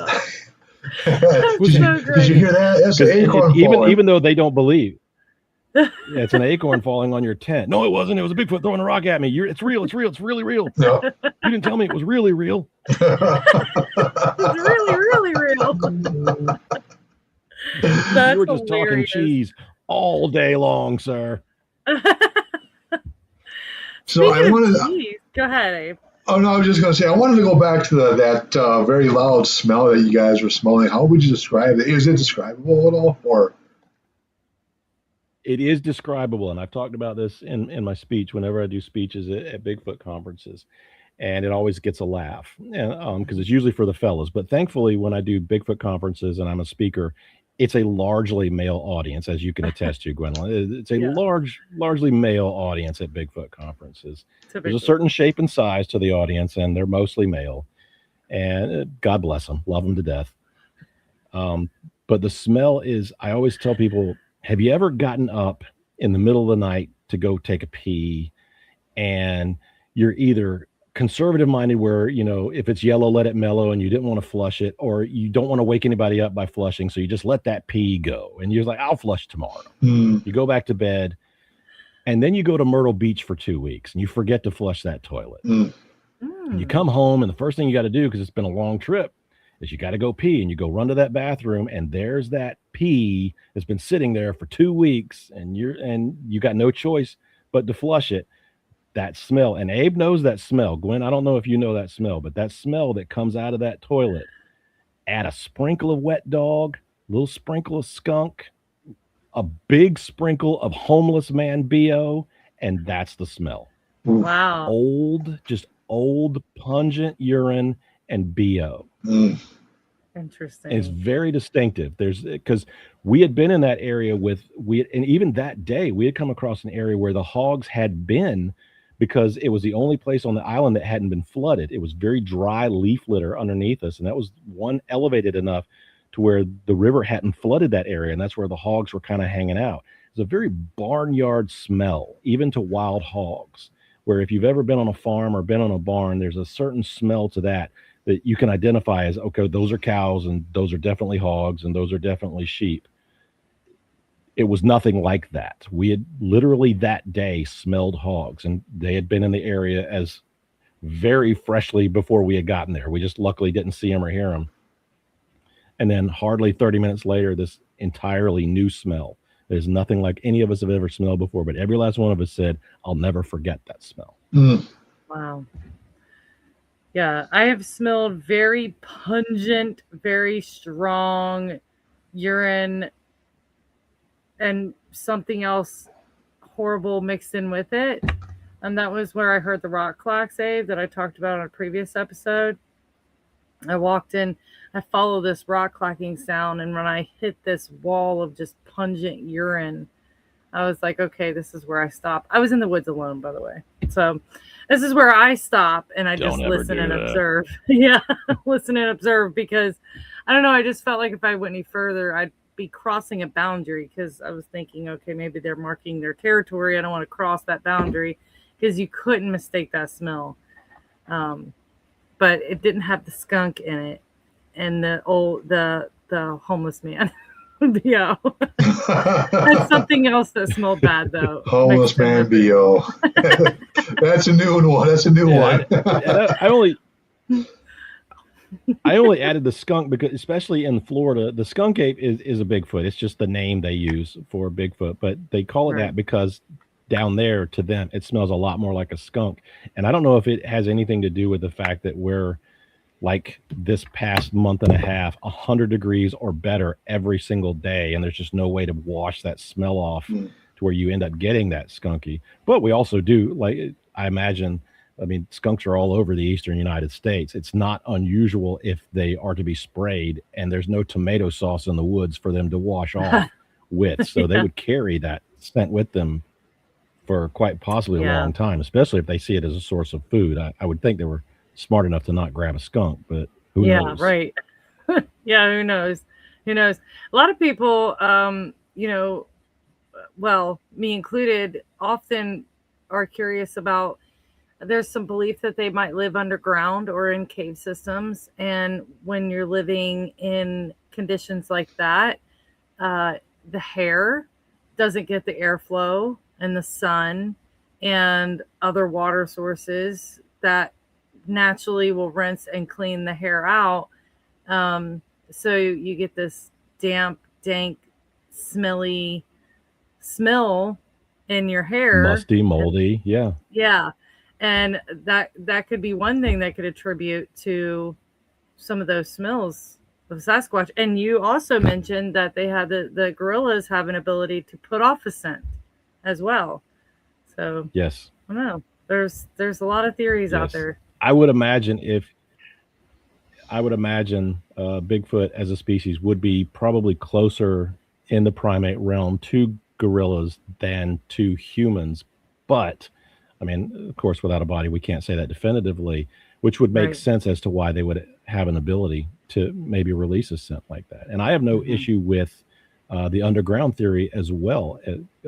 Did you hear that? That's an acorn falling. Even though they don't believe. Yeah, it's an acorn falling on your tent. No, it wasn't. It was a Bigfoot throwing a rock at me. It's real. It's real. It's really real. No. You didn't tell me it was really real. It's really, really real. That's You were just hilarious. talking cheese all day long, sir. So I wanted. Go ahead, Abe. Oh no, I was just going to say I wanted to go back to that very loud smell that you guys were smelling. How would you describe it? Is it describable at all, or? It is describable, and I've talked about this in my speech whenever I do speeches at Bigfoot conferences, and it always gets a laugh, and because it's usually for the fellas. But thankfully, when I do Bigfoot conferences and I'm a speaker, it's a largely male audience, as you can attest to, Gwendolyn. It's a largely male audience at Bigfoot conferences. Typically. There's a certain shape and size to the audience, and they're mostly male. And God bless them, love them to death. But the smell is, I always tell people, have you ever gotten up in the middle of the night to go take a pee, and you're either conservative minded where, you know, if it's yellow, let it mellow, and you didn't want to flush it, or you don't want to wake anybody up by flushing, so you just let that pee go, and you're like, I'll flush tomorrow. You go back to bed, and then you go to Myrtle Beach for 2 weeks, and you forget to flush that toilet. And you come home, and the first thing you got to do, because it's been a long trip, is you got to go pee, and you go run to that bathroom, and there's that pee that's been sitting there for 2 weeks, and you got no choice but to flush it. That smell, and Abe knows that smell. Gwen, I don't know if you know that smell, but that smell that comes out of that toilet, add a sprinkle of wet dog, a little sprinkle of skunk, a big sprinkle of homeless man BO, and that's the smell. Wow. Old pungent urine and BO. Interesting. And it's very distinctive. Because we had been in that area and even that day we had come across an area where the hogs had been, because it was the only place on the island that hadn't been flooded. It was very dry leaf litter underneath us, and that was one elevated enough to where the river hadn't flooded that area, and that's where the hogs were kind of hanging out. It's a very barnyard smell, even to wild hogs, where if you've ever been on a farm or been on a barn, there's a certain smell to that you can identify as, okay, those are cows, and those are definitely hogs, and those are definitely sheep. It was nothing like that. We had literally that day smelled hogs, and they had been in the area as very freshly before we had gotten there. We just luckily didn't see them or hear them. And then hardly 30 minutes later, this entirely new smell. There's nothing like any of us have ever smelled before, but every last one of us said, I'll never forget that smell. Wow. Yeah, I have smelled very pungent, very strong urine and something else horrible mixed in with it. And that was where I heard the rock clacks, Abe, that I talked about on a previous episode. I walked in, I followed this rock clacking sound, and when I hit this wall of just pungent urine, I was like, okay, this is where I stop. I was in the woods alone, by the way. So this is where I stop, and I just listen and observe. Yeah, listen and observe, because I don't know, I just felt like if I went any further, I'd be crossing a boundary, because I was thinking, okay, maybe they're marking their territory. I don't want to cross that boundary, because you couldn't mistake that smell. But it didn't have the skunk in it, and the homeless man. BO. That's something else that smelled bad, though. Homeless man BO. That's a new one. That's a new one. I only added the skunk because, especially in Florida, the skunk ape is a Bigfoot. It's just the name they use for Bigfoot, but they call it that because down there, to them, it smells a lot more like a skunk. And I don't know if it has anything to do with the fact that we're like this past month and a half, 100 degrees or better every single day. And there's just no way to wash that smell off to where you end up getting that skunky. But we also do, like, I imagine, I mean, skunks are all over the eastern United States. It's not unusual if they are to be sprayed and there's no tomato sauce in the woods for them to wash off with. So they would carry that scent with them for quite possibly a long time, especially if they see it as a source of food. I would think they were smart enough to not grab a skunk, but who knows? Right. Yeah, who knows? Who knows? A lot of people, you know, well, me included, often are curious about, there's some belief that they might live underground or in cave systems. And when you're living in conditions like that, the hair doesn't get the airflow and the sun and other water sources that naturally will rinse and clean the hair out. So you get this damp, dank, smelly smell in your hair. Musty, moldy. Yeah. Yeah. And that could be one thing that could attribute to some of those smells of Sasquatch. And you also mentioned that they had the gorillas have an ability to put off a scent as well. So yes, I don't know. There's a lot of theories out there. I would imagine Bigfoot as a species would be probably closer in the primate realm to gorillas than to humans. But I mean, of course, without a body, we can't say that definitively, which would make sense as to why they would have an ability to maybe release a scent like that. And I have no issue with the underground theory as well.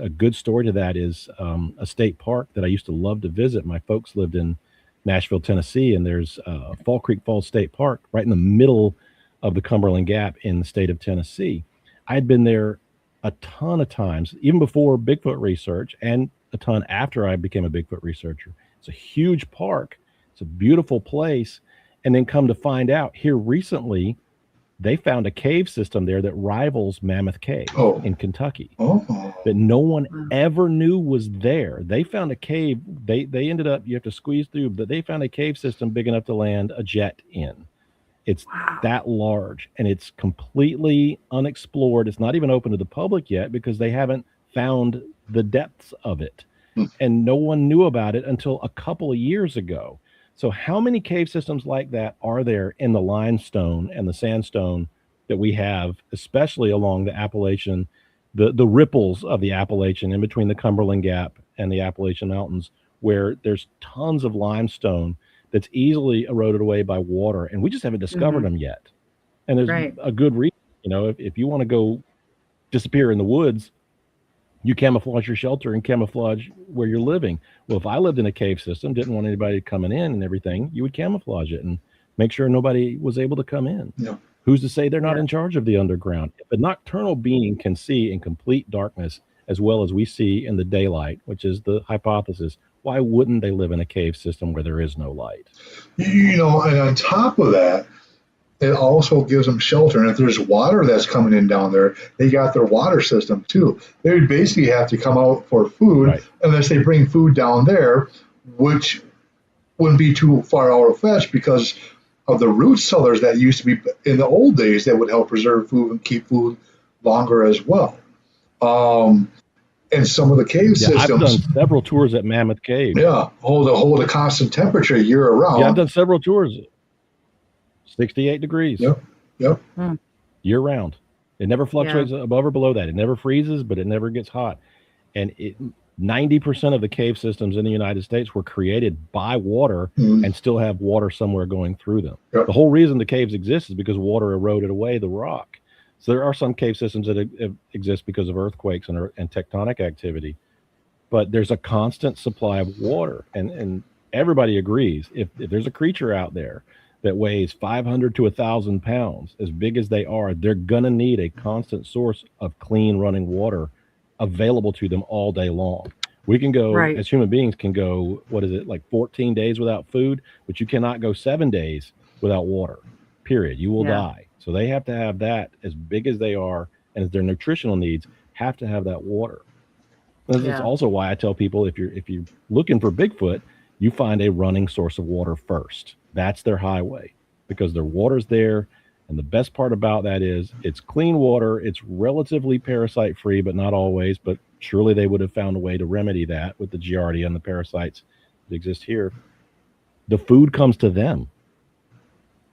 A good story to that is a state park that I used to love to visit. My folks lived in Nashville, Tennessee, and there's Fall Creek Falls State Park right in the middle of the Cumberland Gap in the state of Tennessee. I'd been there a ton of times, even before Bigfoot research, and a ton after I became a Bigfoot researcher. It's a huge park. It's a beautiful place. And then come to find out here recently, they found a cave system there that rivals Mammoth Cave in Kentucky that no one ever knew was there. They found a cave. They ended up, you have to squeeze through, but they found a cave system big enough to land a jet in. It's that large, and it's completely unexplored. It's not even open to the public yet because they haven't found the depths of it. And no one knew about it until a couple of years ago. So how many cave systems like that are there in the limestone and the sandstone that we have, especially along the Appalachian, the ripples of the Appalachian in between the Cumberland Gap and the Appalachian Mountains, where there's tons of limestone that's easily eroded away by water, and we just haven't discovered them yet. And there's a good reason. You know, if you want to go disappear in the woods, you camouflage your shelter and camouflage where you're living. Well, if I lived in a cave system, didn't want anybody coming in and everything, you would camouflage it and make sure nobody was able to come in. Yeah. Who's to say they're not in charge of the underground? If a nocturnal being can see in complete darkness as well as we see in the daylight, which is the hypothesis, why wouldn't they live in a cave system where there is no light? You know, and on top of that, it also gives them shelter. And if there's water that's coming in down there, they got their water system too. They would basically have to come out for food unless they bring food down there, which wouldn't be too far out of fetch because of the root cellars that used to be in the old days that would help preserve food and keep food longer as well. And some of the cave systems. I've done several tours at Mammoth Cave. Yeah, hold a constant temperature year around. Yeah, I've done several tours. 68 degrees. Yep. Year round. It never fluctuates above or below that. It never freezes, but it never gets hot. And 90% of the cave systems in the United States were created by water and still have water somewhere going through them. The whole reason the caves exist is because water eroded away the rock. So there are some cave systems that exist because of earthquakes and tectonic activity, but there's a constant supply of water. And everybody agrees if there's a creature out there that weighs 500 to 1,000 pounds, as big as they are, they're going to need a constant source of clean running water available to them all day long. We can go, as human beings can go, 14 days without food, but you cannot go 7 days without water, period. You will die. So they have to have that, as big as they are, and as their nutritional needs have to have that water. This is also why I tell people if you're looking for Bigfoot, you find a running source of water first. That's their highway because their water's there. And the best part about that is it's clean water. It's relatively parasite free, but not always. But surely they would have found a way to remedy that with the Giardia and the parasites that exist here. The food comes to them.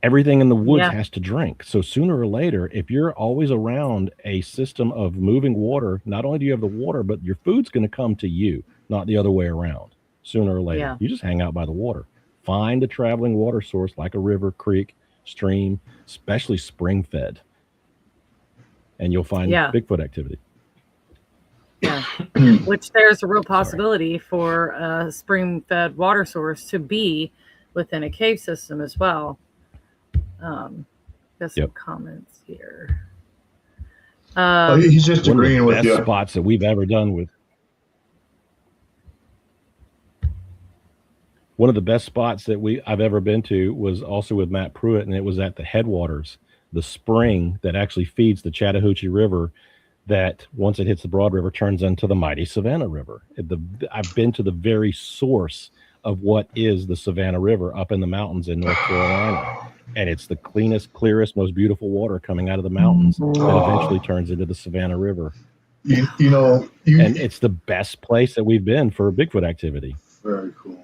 Everything in the woods has to drink. So sooner or later, if you're always around a system of moving water, not only do you have the water, but your food's going to come to you, not the other way around. Sooner or later, you just hang out by the water. Find a traveling water source like a river, creek, stream, especially spring-fed, and you'll find Bigfoot activity. Yeah, which there's a real possibility for a spring-fed water source to be within a cave system as well. Got some comments here. He's just agreeing with you. One of the best spots that we've ever done with. One of the best spots that I've ever been to was also with Matt Pruitt, and it was at the headwaters, the spring that actually feeds the Chattahoochee River that once it hits the Broad River turns into the mighty Savannah River. I've been to the very source of what is the Savannah River up in the mountains in North Carolina. And it's the cleanest, clearest, most beautiful water coming out of the mountains that eventually turns into the Savannah River. And it's the best place that we've been for Bigfoot activity. Very cool.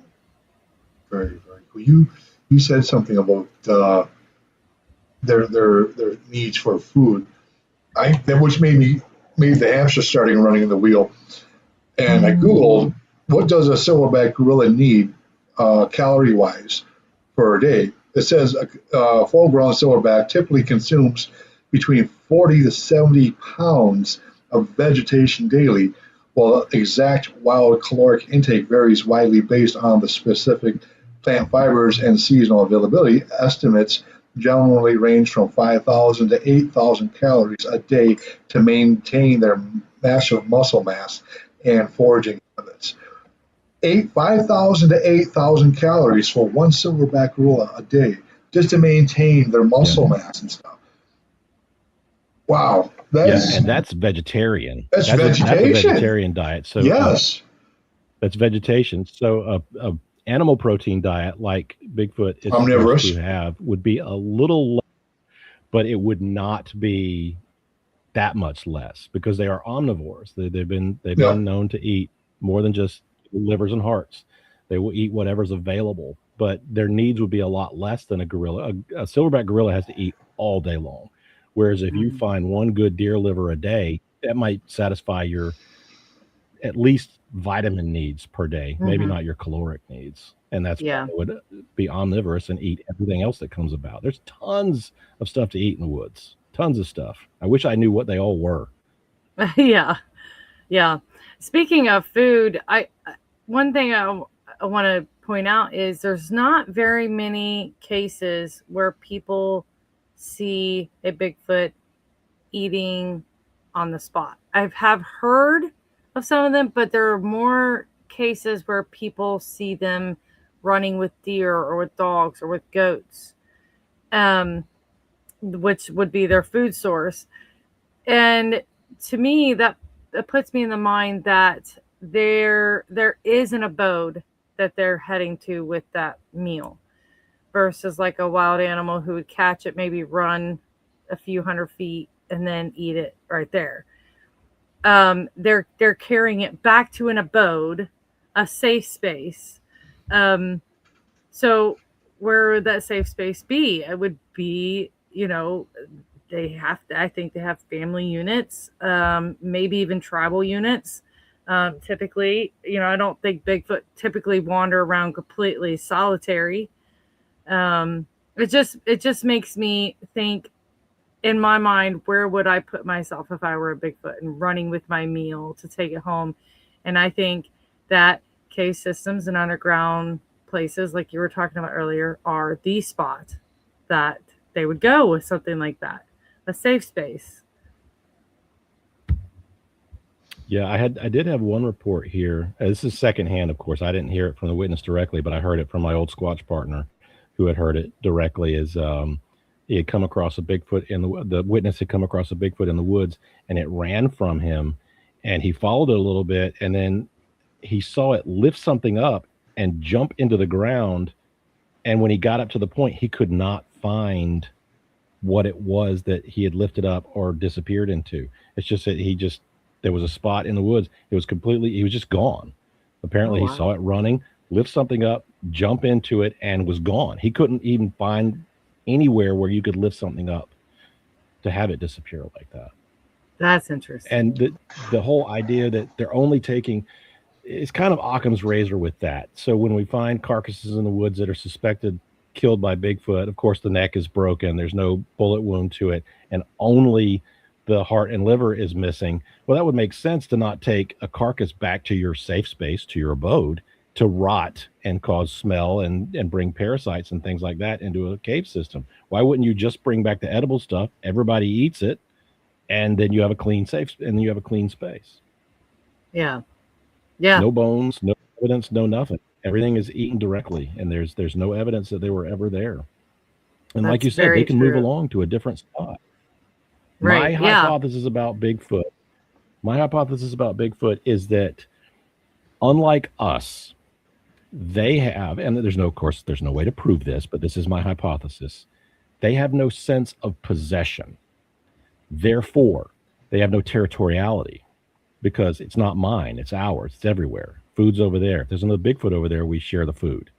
Very, very cool. You said something about their needs for food. Which made the hamster starting running in the wheel. And I Googled, what does a silverback gorilla need calorie-wise per day? It says a full-grown silverback typically consumes between 40 to 70 pounds of vegetation daily, while exact wild caloric intake varies widely based on the specific plant fibers and seasonal availability. Estimates generally range from 5,000 to 8,000 calories a day to maintain their massive muscle mass and foraging habits. 5,000 to 8,000 calories for one silverback gorilla a day just to maintain their muscle mass and stuff. Wow. And that's vegetarian. That's vegetation. That's a vegetarian diet. So yes. That's vegetation. So a animal protein diet like Bigfoot is omnivorous supposed to have would be a little less, but it would not be that much less because they are omnivores. They've been known to eat more than just livers and hearts. They will eat whatever's available, but their needs would be a lot less than a gorilla. A silverback gorilla has to eat all day long. Whereas if you find one good deer liver a day, that might satisfy your at least vitamin needs per day, maybe not your caloric needs. And that's why they would be omnivorous and eat everything else that comes about. There's tons of stuff to eat in the woods. Tons of stuff. I wish I knew what they all were. Yeah. Speaking of food, one thing I want to point out is there's not very many cases where people see a Bigfoot eating on the spot. I have heard of some of them, but there are more cases where people see them running with deer or with dogs or with goats, which would be their food source. And to me, that puts me in the mind that there is an abode that they're heading to with that meal versus like a wild animal who would catch it, maybe run a few hundred feet and then eat it right there. They're carrying it back to an abode, a safe space. So where would that safe space be? It would be, I think they have family units, maybe even tribal units. Typically, I don't think Bigfoot typically wander around completely solitary. It just makes me think, in my mind, where would I put myself if I were a Bigfoot and running with my meal to take it home? And I think that cave systems and underground places, like you were talking about earlier, are the spot that they would go with something like that, a safe space. Yeah, I did have one report here. This is secondhand, of course. I didn't hear it from the witness directly, but I heard it from my old Squatch partner who had heard it directly. He had come across a Bigfoot the witness had come across a Bigfoot in the woods, and it ran from him and he followed it a little bit, and then he saw it lift something up and jump into the ground. And when he got up to the point, he could not find what it was that he had lifted up or disappeared into. It's just that there was a spot in the woods. He was just gone. Apparently, Oh, he wow. saw it running, lift something up, jump into it, and was gone. He couldn't even find anywhere where you could lift something up to have it disappear like that. That's interesting. And the whole idea that they're only taking, it's kind of Occam's razor with that. So when we find carcasses in the woods that are suspected killed by Bigfoot, of course the neck is broken, there's no bullet wound to it, and only the heart and liver is missing. Well, that would make sense to not take a carcass back to your safe space, to your abode, to rot and cause smell and bring parasites and things like that into a cave system. Why wouldn't you just bring back the edible stuff? Everybody eats it, and then you have a clean space. Yeah. Yeah. No bones, no evidence, no nothing. Everything is eaten directly, and there's no evidence that they were ever there. And like That's you said, very they can move true. along to a different spot. Right. My Yeah. hypothesis about Bigfoot is that unlike us, they have, and of course, there's no way to prove this, but this is my hypothesis. They have no sense of possession. Therefore, they have no territoriality because it's not mine, it's ours, it's everywhere. Food's over there. If there's another Bigfoot over there, we share the food.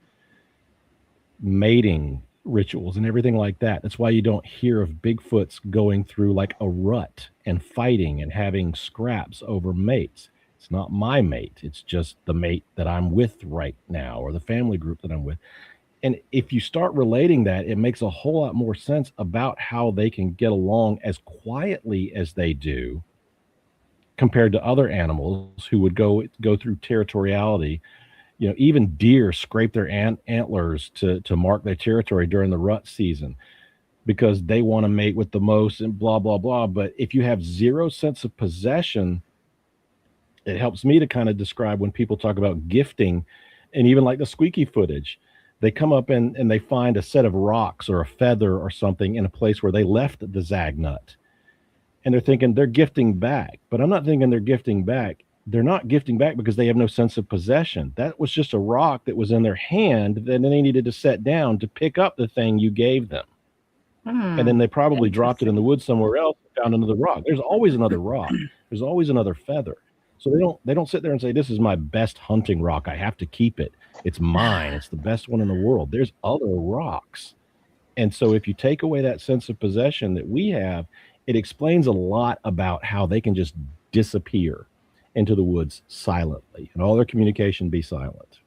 Mating rituals and everything like that. That's why you don't hear of Bigfoots going through like a rut and fighting and having scraps over mates. It's not my mate. It's just the mate that I'm with right now or the family group that I'm with. And if you start relating that, it makes a whole lot more sense about how they can get along as quietly as they do compared to other animals who would go through territoriality. You know, even deer scrape their antlers to mark their territory during the rut season because they want to mate with the most and blah, blah, blah. But if you have zero sense of possession, it helps me to kind of describe when people talk about gifting and even like the squeaky footage. They come up and they find a set of rocks or a feather or something in a place where they left the zag nut. And they're thinking they're gifting back. But I'm not thinking they're gifting back. They're not gifting back because they have no sense of possession. That was just a rock that was in their hand that they needed to set down to pick up the thing you gave them. And then they probably dropped it in the woods somewhere else and found another rock. There's always another rock. There's always another feather. So they don't sit there and say, this is my best hunting rock. I have to keep it. It's mine. It's the best one in the world. There's other rocks. And so if you take away that sense of possession that we have, it explains a lot about how they can just disappear into the woods silently and all their communication be silent.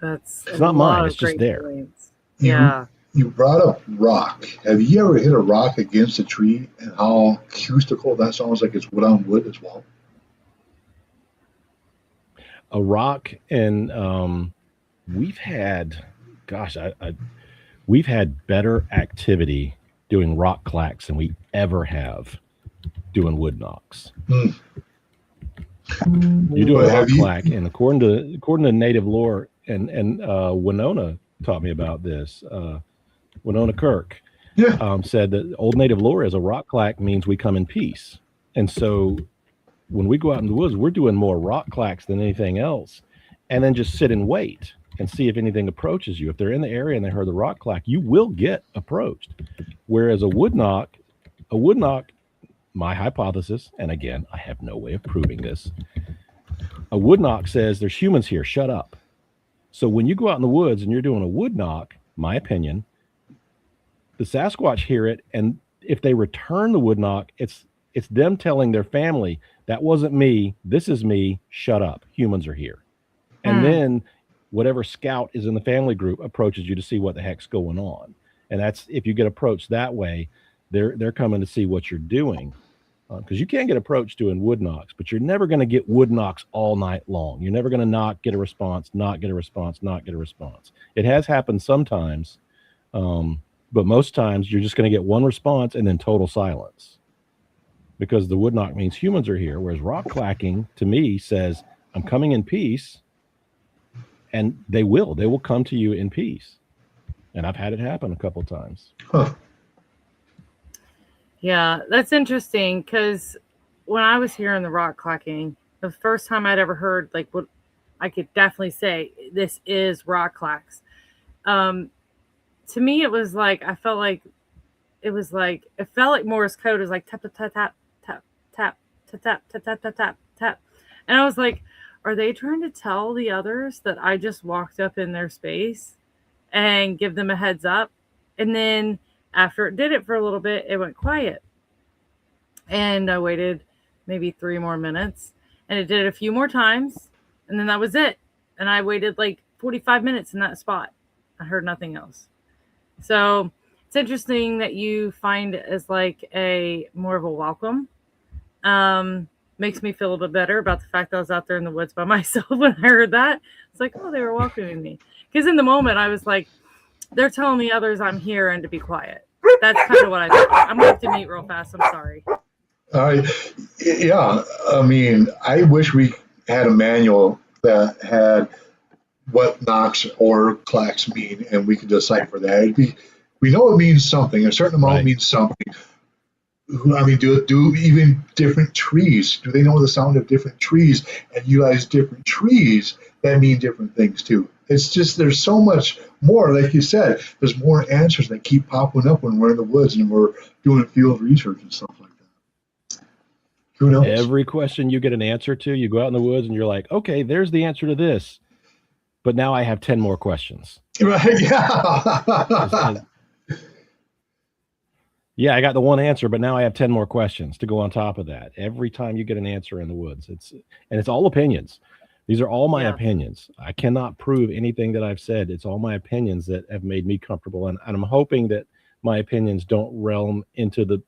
It's not mine. It's just there. Points. Yeah. You brought up rock. Have you ever hit a rock against a tree and how acoustical that sounds like it's wood on wood as well? A rock, and we've had, we've had better activity doing rock clacks than we ever have doing wood knocks. You do a rock clack, and according to native lore, and Winona taught me about this. Winona Kirk said that old native lore is a rock clack means we come in peace, and so when we go out in the woods, we're doing more rock clacks than anything else, and then just sit and wait and see if anything approaches you. If they're in the area and they heard the rock clack, you will get approached. Whereas a wood knock, my hypothesis, and again, I have no way of proving this, a wood knock says there's humans here, shut up. So when you go out in the woods and you're doing a wood knock, my opinion, the Sasquatch hear it, and if they return the wood knock, it's them telling their family, that wasn't me, this is me, shut up, humans are here. And then whatever scout is in the family group approaches you to see what the heck's going on. And that's, if you get approached that way, they're coming to see what you're doing. Because you can get approached doing wood knocks, but you're never going to get wood knocks all night long. You're never going to not get a response, not get a response, not get a response. It has happened sometimes, but most times you're just going to get one response and then total silence. Because the wood knock means humans are here, whereas rock clacking to me says, I'm coming in peace, and they will come to you in peace. And I've had it happen a couple of times. Huh. Yeah, that's interesting because when I was hearing the rock clacking, the first time I'd ever heard like what I could definitely say this is rock clacks. To me, it was like I felt like it felt like Morse code. It was like tap tap tap tap tap tap tap tap tap tap tap tap tap, and I was like, are they trying to tell the others that I just walked up in their space and give them a heads up? And then after it did it for a little bit, it went quiet, and I waited maybe 3 more minutes, and it did it a few more times, and then that was it. And I waited like 45 minutes in that spot. I heard nothing else. So it's interesting that you find it as like a more of a welcome. Makes me feel a little bit better about the fact that I was out there in the woods by myself when I heard that. It's like, oh, they were welcoming me. Because in the moment, I was like, they're telling the others I'm here and to be quiet. That's kind of what I thought. I'm going to have to meet real fast. I'm sorry. Yeah, I mean, I wish we had a manual that had what knocks or clacks mean, and we could decipher that. We know it means something. A certain amount means something. I mean, do even different trees? Do they know the sound of different trees and utilize different trees that mean different things too? It's just there's so much more. Like you said, there's more answers that keep popping up when we're in the woods and we're doing field research and stuff like that. Who knows? Every question you get an answer to, you go out in the woods and you're like, okay, there's the answer to this. But now I have 10 more questions. Right? Yeah. Yeah, I got the one answer, but now I have 10 more questions to go on top of that. Every time you get an answer in the woods, it's all opinions. These are all my opinions. I cannot prove anything that I've said. It's all my opinions that have made me comfortable. And I'm hoping that my opinions don't realm into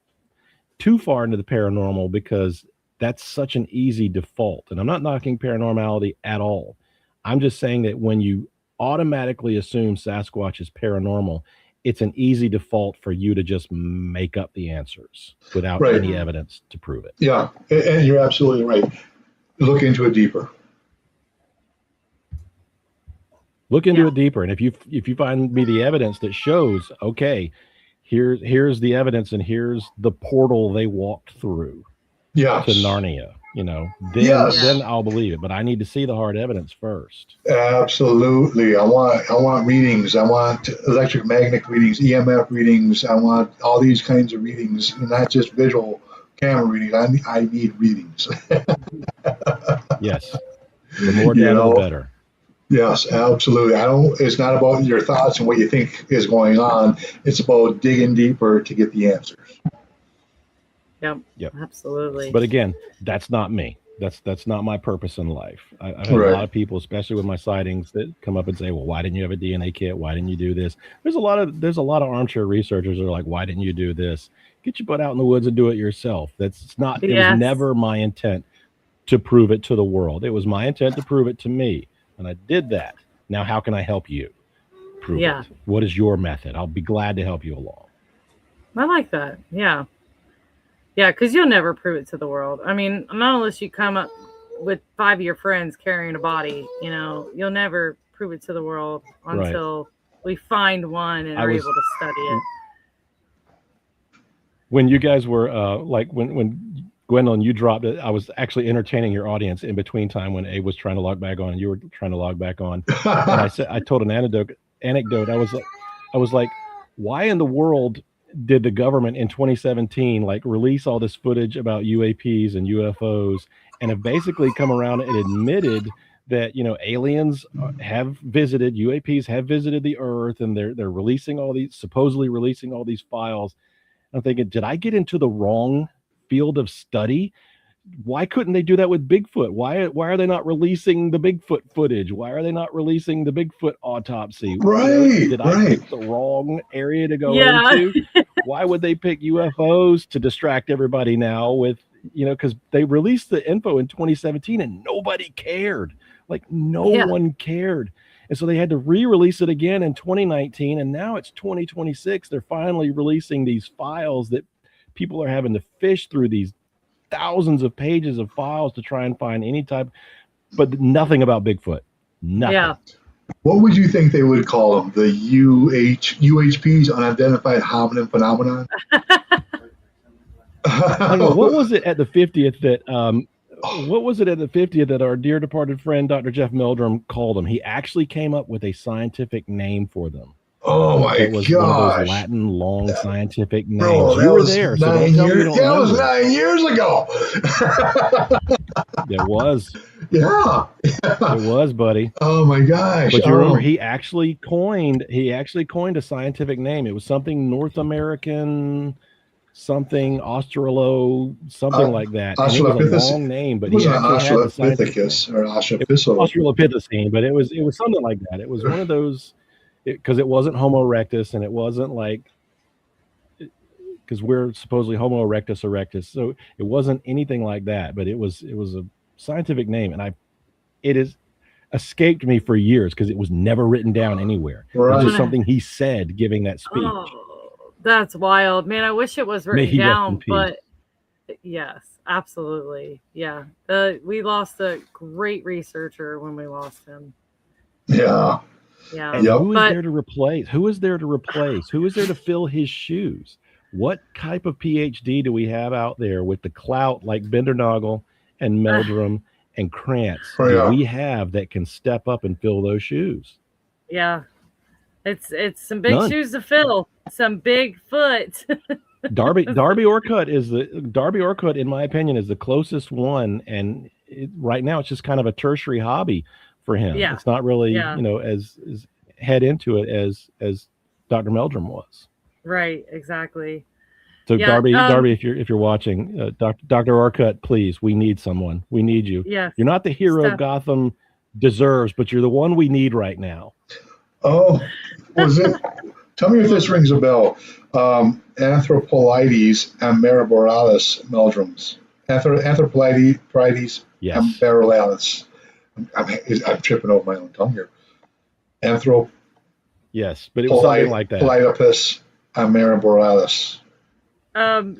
too far into the paranormal, because that's such an easy default. And I'm not knocking paranormality at all. I'm just saying that when you automatically assume Sasquatch is paranormal, it's an easy default for you to just make up the answers without any evidence to prove it. Yeah, and you're absolutely right. Look into it deeper. Look into it deeper. And if you find me the evidence that shows, okay, here's the evidence and here's the portal they walked through to Narnia, then I'll believe it. But I need to see the hard evidence first. Absolutely. I want readings. I want electromagnetic readings, EMF readings. I want all these kinds of readings, not just visual camera readings. I need readings. Yes. The more data, the better. Yes, absolutely. It's not about your thoughts and what you think is going on. It's about digging deeper to get the answers. Yep. Absolutely. But again, that's not me. That's not my purpose in life. I've had a lot of people, especially with my sightings, that come up and say, "Well, why didn't you have a DNA kit? Why didn't you do this?" There's a lot of armchair researchers that are like, "Why didn't you do this? Get your butt out in the woods and do it yourself." It was never my intent to prove it to the world. It was my intent to prove it to me, and I did that. Now, how can I help you prove it? What is your method? I'll be glad to help you along. I like that. Yeah. Yeah, because you'll never prove it to the world. I mean, not unless you come up with 5 of your friends carrying a body, you'll never prove it to the world until we find one and are able to study it. When you guys were when Gwendolyn, you dropped it, I was actually entertaining your audience in between time when Abe was trying to log back on and you were trying to log back on. And I told an anecdote. I was like, why in the world did the government in 2017 release all this footage about UAPs and UFOs and have basically come around and admitted that aliens have visited, UAPs have visited the Earth, and they're supposedly releasing all these files. I'm thinking, did I get into the wrong field of study? Why couldn't they do that with Bigfoot? Why are they not releasing the Bigfoot footage? Why are they not releasing the Bigfoot autopsy? Did I pick the wrong area to go into? Why would they pick UFOs to distract everybody now with, because they released the info in 2017 and nobody cared. No one cared. And so they had to re-release it again in 2019. And now it's 2026. They're finally releasing these files that people are having to fish through these thousands of pages of files to try and find any type, but nothing about Bigfoot. Nothing. Yeah. What would you think they would call them? The UHPs, unidentified hominin phenomenon? I don't know, what was it at the 50th that our dear departed friend Dr. Jeff Meldrum called them? He actually came up with a scientific name for them. Oh my It was gosh. one of those Latin long scientific names. Bro, You were there, so don't tell me you don't that remember. was 9 years ago. It was. Yeah. It was, buddy. Oh my gosh. But you remember he actually coined a scientific name. It was something North American, something Australo, something like that. And it was a long name, but he actually had the scientific name. Or Australopithecine, but it was something like that. It was one of those, because it wasn't Homo erectus, and it wasn't like, because we're supposedly Homo erectus, so it wasn't anything like that. But it was a scientific name, and it has escaped me for years because it was never written down anywhere. Right. It was just something he said giving that speech. Oh, that's wild, man! I wish it was written down, but yes, absolutely, yeah. We lost a great researcher when we lost him. Yeah. Yeah. And who is there to replace? Who is there to fill his shoes? What type of PhD do we have out there with the clout like Bindernagel and Meldrum and Krantz do we have that can step up and fill those shoes? Yeah. It's some big shoes to fill. Some big foot. Darby Orcutt, in my opinion, is the closest one, and right now it's just kind of a tertiary hobby for him. Yeah. It's not really, as head into it as Dr. Meldrum was. Right, exactly. So Darby, if you're watching, Dr. Orcutt, please, we need someone. We need you. Yes. You're not the hero Gotham deserves, but you're the one we need right now. Oh, was it? Tell me if this rings a bell. Anthropolides amareborealis Meldrums. Anthropolides amareborealis. I'm tripping over my own tongue here. Yes, but it was something like that. Polydipus amareborealis.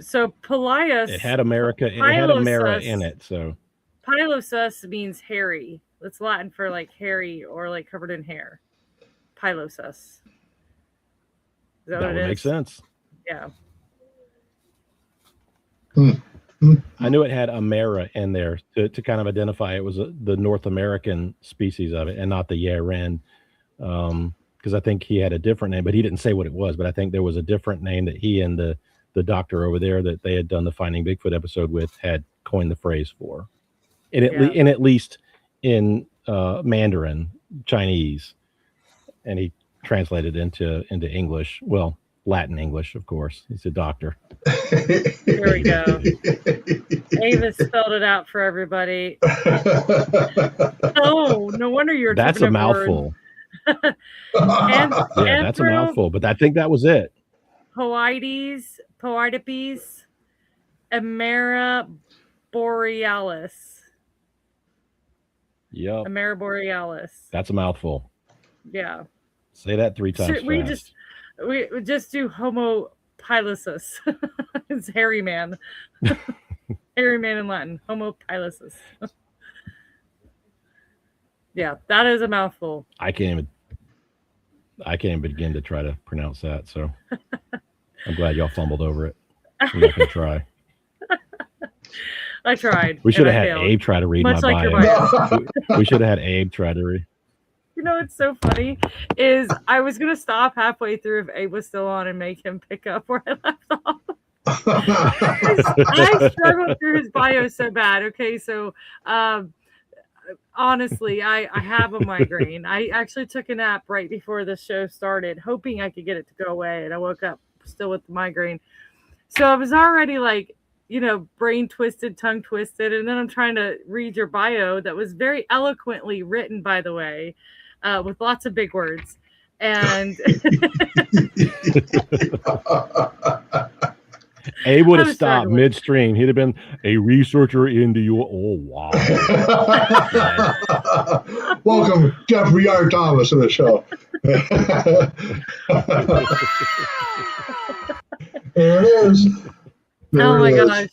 So Polius. It had America. It had Amera in it. So pilosus means hairy. It's Latin for like hairy or like covered in hair. Pilosus. That would make sense. Yeah. I knew it had Amera in there to kind of identify it was the North American species of it and not the Yeren. Because I think he had a different name, but he didn't say what it was. But I think there was a different name that he and the doctor over there that they had done the Finding Bigfoot episode with had coined the phrase for. And at least in Mandarin, Chinese. And he translated into English. Well, Latin English, of course. He's a doctor. Here we go. Ava spelled it out for everybody. Oh, no wonder you're. That's a mouthful. That's a mouthful. But I think that was it. Poidipes, Amera borealis. Yep. Amera borealis. That's a mouthful. Yeah. Say that 3 times we fast. We just do Homo pilosus. It's hairy man. Hairy man in Latin. Homo pilosus. Yeah, that is a mouthful. I can't even begin to try to pronounce that. So I'm glad y'all fumbled over it. I'm not gonna try. I tried. We should have had Abe try to read my bio. We should have had Abe try to read. You know what's so funny is I was going to stop halfway through if Abe was still on and make him pick up where I left off. I struggled through his bio so bad. Okay, so honestly, I have a migraine. I actually took a nap right before the show started, hoping I could get it to go away, and I woke up still with the migraine. So I was already like, brain twisted, tongue twisted, and then I'm trying to read your bio that was very eloquently written, by the way. With lots of big words. And Abe would have stopped midstream. He'd have been a researcher into your. Oh, wow. Welcome, Jeffrey Thomas, to the show. There it is. Oh, my gosh.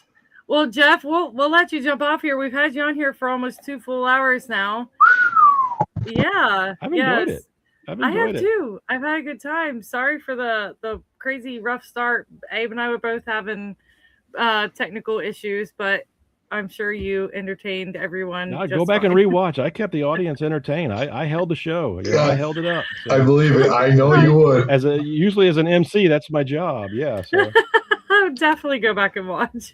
Well, Jeff, we'll let you jump off here. We've had you on here for almost 2 full hours now. Yeah. I've enjoyed it. I have too. I've had a good time. Sorry for the crazy rough start. Abe and I were both having technical issues, but I'm sure you entertained everyone. No, just go back fine. and rewatch. I kept the audience entertained. I held the show. You know, I held it up. So. I believe it. I know you would. Usually as an MC, that's my job. Yeah. So I would definitely go back and watch.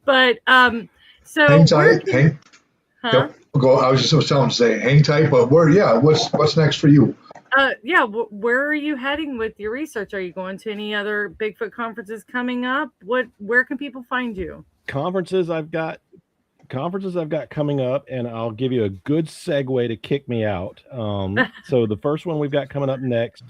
But so hang tight. Huh? Yep. Go. I was just telling him to say, hang tight. But what's next for you? Yeah. Where are you heading with your research? Are you going to any other Bigfoot conferences coming up? Where can people find you? Conferences I've got coming up, and I'll give you a good segue to kick me out. So the first one we've got coming up next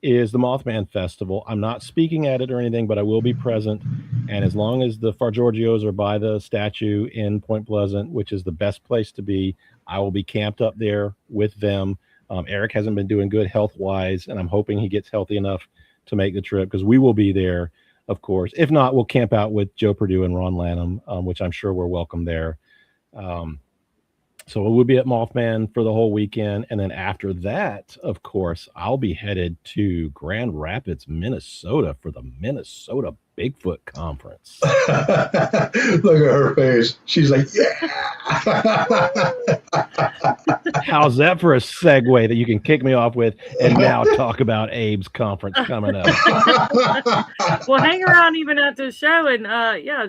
is the Mothman Festival. I'm not speaking at it or anything, but I will be present. And as long as the Fargiorgios are by the statue in Point Pleasant, which is the best place to be, I will be camped up there with them. Eric hasn't been doing good health-wise, and I'm hoping he gets healthy enough to make the trip, because we will be there, of course. If not, we'll camp out with Joe Perdue and Ron Lanham, which I'm sure we're welcome there. So we'll be at Mothman for the whole weekend. And then after that, of course, I'll be headed to Grand Rapids, Minnesota for the Minnesota Bigfoot Conference. Look at her face. She's like, yeah. How's that for a segue that you can kick me off with and now talk about Abe's conference coming up? Well, hang around even after the show and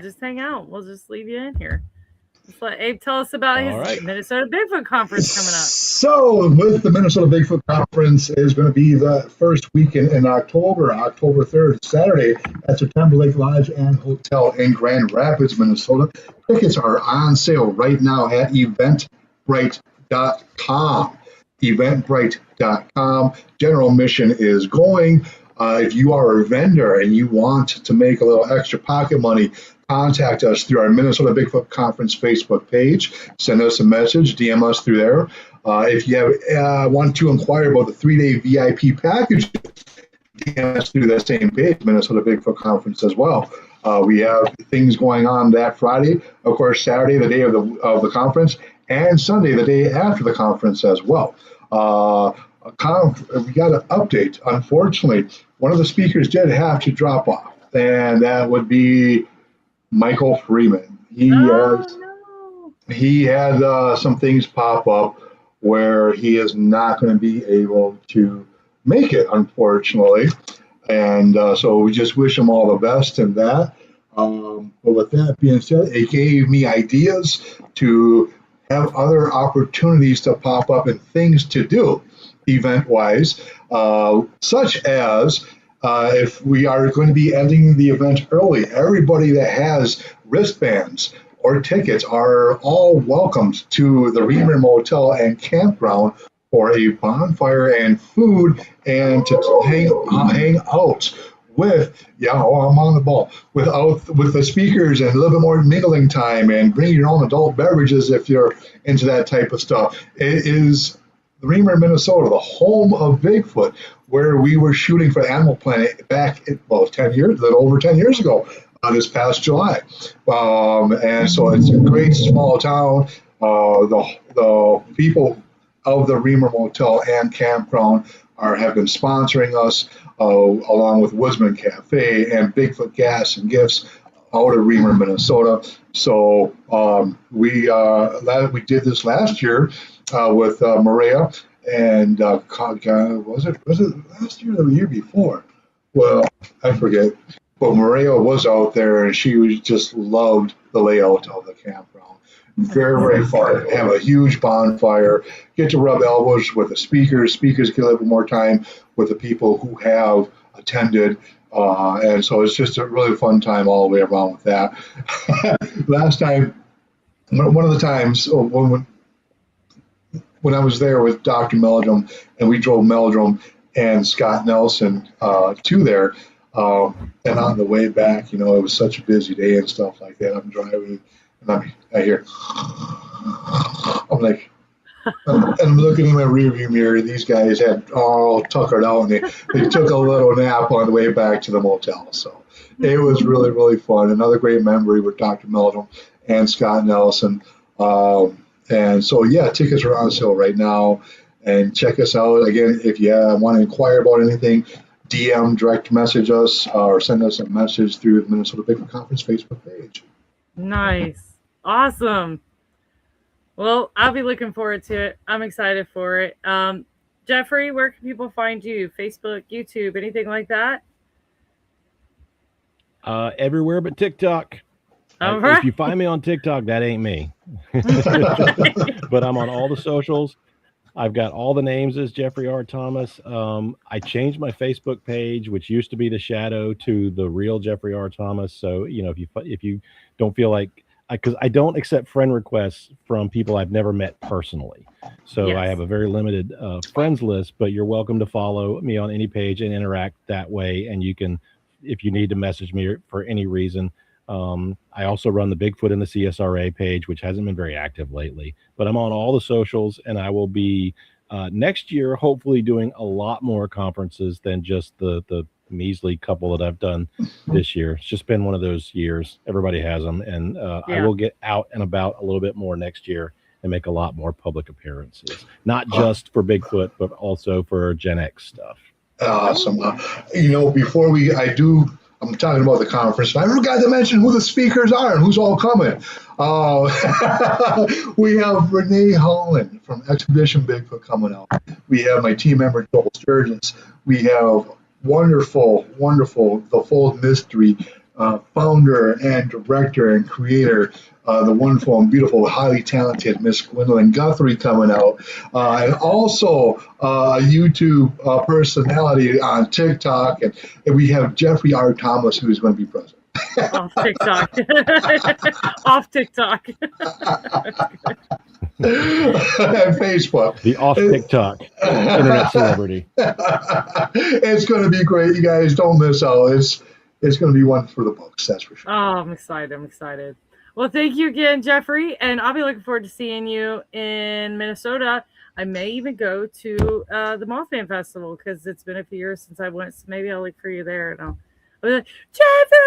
just hang out. We'll just leave you in here. Just let Abe tell us about his Minnesota Bigfoot Conference coming up. So, with the Minnesota Bigfoot Conference is going to be the first weekend in October 3rd, Saturday, at September Lake Lodge and Hotel in Grand Rapids, Minnesota. Tickets are on sale right now at eventbrite.com. Eventbrite.com. General admission is going. If you are a vendor and you want to make a little extra pocket money, contact us through our Minnesota Bigfoot Conference Facebook page. Send us a message, DM us through there. If you want to inquire about the 3-day VIP package, DM us through that same page, Minnesota Bigfoot Conference as well. We have things going on that Friday, of course, Saturday, the day of the conference, and Sunday, the day after the conference as well. We got an update. Unfortunately, one of the speakers did have to drop off, and that would be Michael Freeman. He had some things pop up where he is not going to be able to make it, unfortunately. And so we just wish him all the best in that. But with that being said, it gave me ideas to have other opportunities to pop up and things to do event-wise, such as if we are going to be ending the event early, everybody that has wristbands or tickets are all welcomed to the Reamer Motel and Campground for a bonfire and food and to hang out with, I'm on the ball, with the speakers and a little bit more mingling time and bring your own adult beverages if you're into that type of stuff. It is the Reamer, Minnesota, the home of Bigfoot, where we were shooting for Animal Planet back, 10 years, a little over 10 years ago, this past July. And so it's a great small town. The people of the Reamer Motel and Campground have been sponsoring us, along with Woodsman Cafe and Bigfoot Gas and Gifts out of Reamer, Minnesota. So we did this last year with Maria, and was it last year or the year before? Well, I forget. But Maria was out there, and she just loved the layout of the campground. Very, very fun. Have a huge bonfire. Get to rub elbows with the speakers. Speakers get a little bit more time with the people who have attended. And so it's just a really fun time all the way around with that. Last time, one of the times when I was there with Dr. Meldrum, and we drove Meldrum and Scott Nelson to there, and on the way back, it was such a busy day and stuff like that. I'm driving, and I hear, I'm like, I'm looking in my rearview mirror. These guys had all tuckered out, and they took a little nap on the way back to the motel. So it was really, really fun. Another great memory with Dr. Meldrum and Scott Nelson. And so, tickets are on sale right now. And check us out. Again, if you want to inquire about anything, DM, direct message us, or send us a message through the Minnesota Bigfoot Conference Facebook page. Nice. Awesome. Well, I'll be looking forward to it. I'm excited for it. Jeffrey, where can people find you? Facebook, YouTube, anything like that? Everywhere but TikTok. All right. If you find me on TikTok, that ain't me. But I'm on all the socials. I've got all the names as Jeffrey R. Thomas. I changed my Facebook page, which used to be the Shadow, to the real Jeffrey R. Thomas. So, if you don't feel like, because I don't accept friend requests from people I've never met personally. So Yes. I have a very limited friends list, but you're welcome to follow me on any page and interact that way. And you can, if you need to message me for any reason. I also run the Bigfoot and the CSRA page, which hasn't been very active lately, but I'm on all the socials, and I will be next year hopefully doing a lot more conferences than just the measly couple that I've done this year. It's just been one of those years. Everybody has them, and I will get out and about a little bit more next year and make a lot more public appearances, not just for Bigfoot, but also for Gen X stuff. Awesome. Before I'm talking about the conference. I forgot to mention who the speakers are and who's all coming. We have Renee Holland from Expedition Bigfoot coming out. We have my team member, Joel Sturgis. We have wonderful, The Fold Mystery founder and director and creator, the wonderful and beautiful, highly talented Miss Gwendolyn Guthrie coming out. And also a YouTube personality on TikTok. And we have Jeffrey R. Thomas, who is going to be present. Off TikTok. Off TikTok. And Facebook. The off TikTok internet celebrity. It's going to be great. You guys don't miss out. It's going to be one for the books, that's for sure. Oh, I'm excited. Well, thank you again, Jeffrey. And I'll be looking forward to seeing you in Minnesota. I may even go to the Mothman Festival because it's been a few years since I went. So maybe I'll look for you there. And I'll be like, Jeffrey!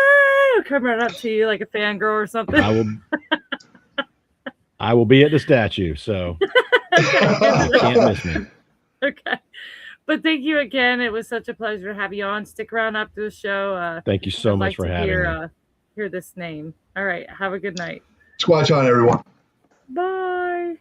I'll come right up to you like a fangirl or something. I will be at the statue, so you can't miss me. Okay. But thank you again. It was such a pleasure to have you on. Stick around after the show. Thank you so much for having me. Hear this name. All right. Have a good night. Squatch on, everyone. Bye.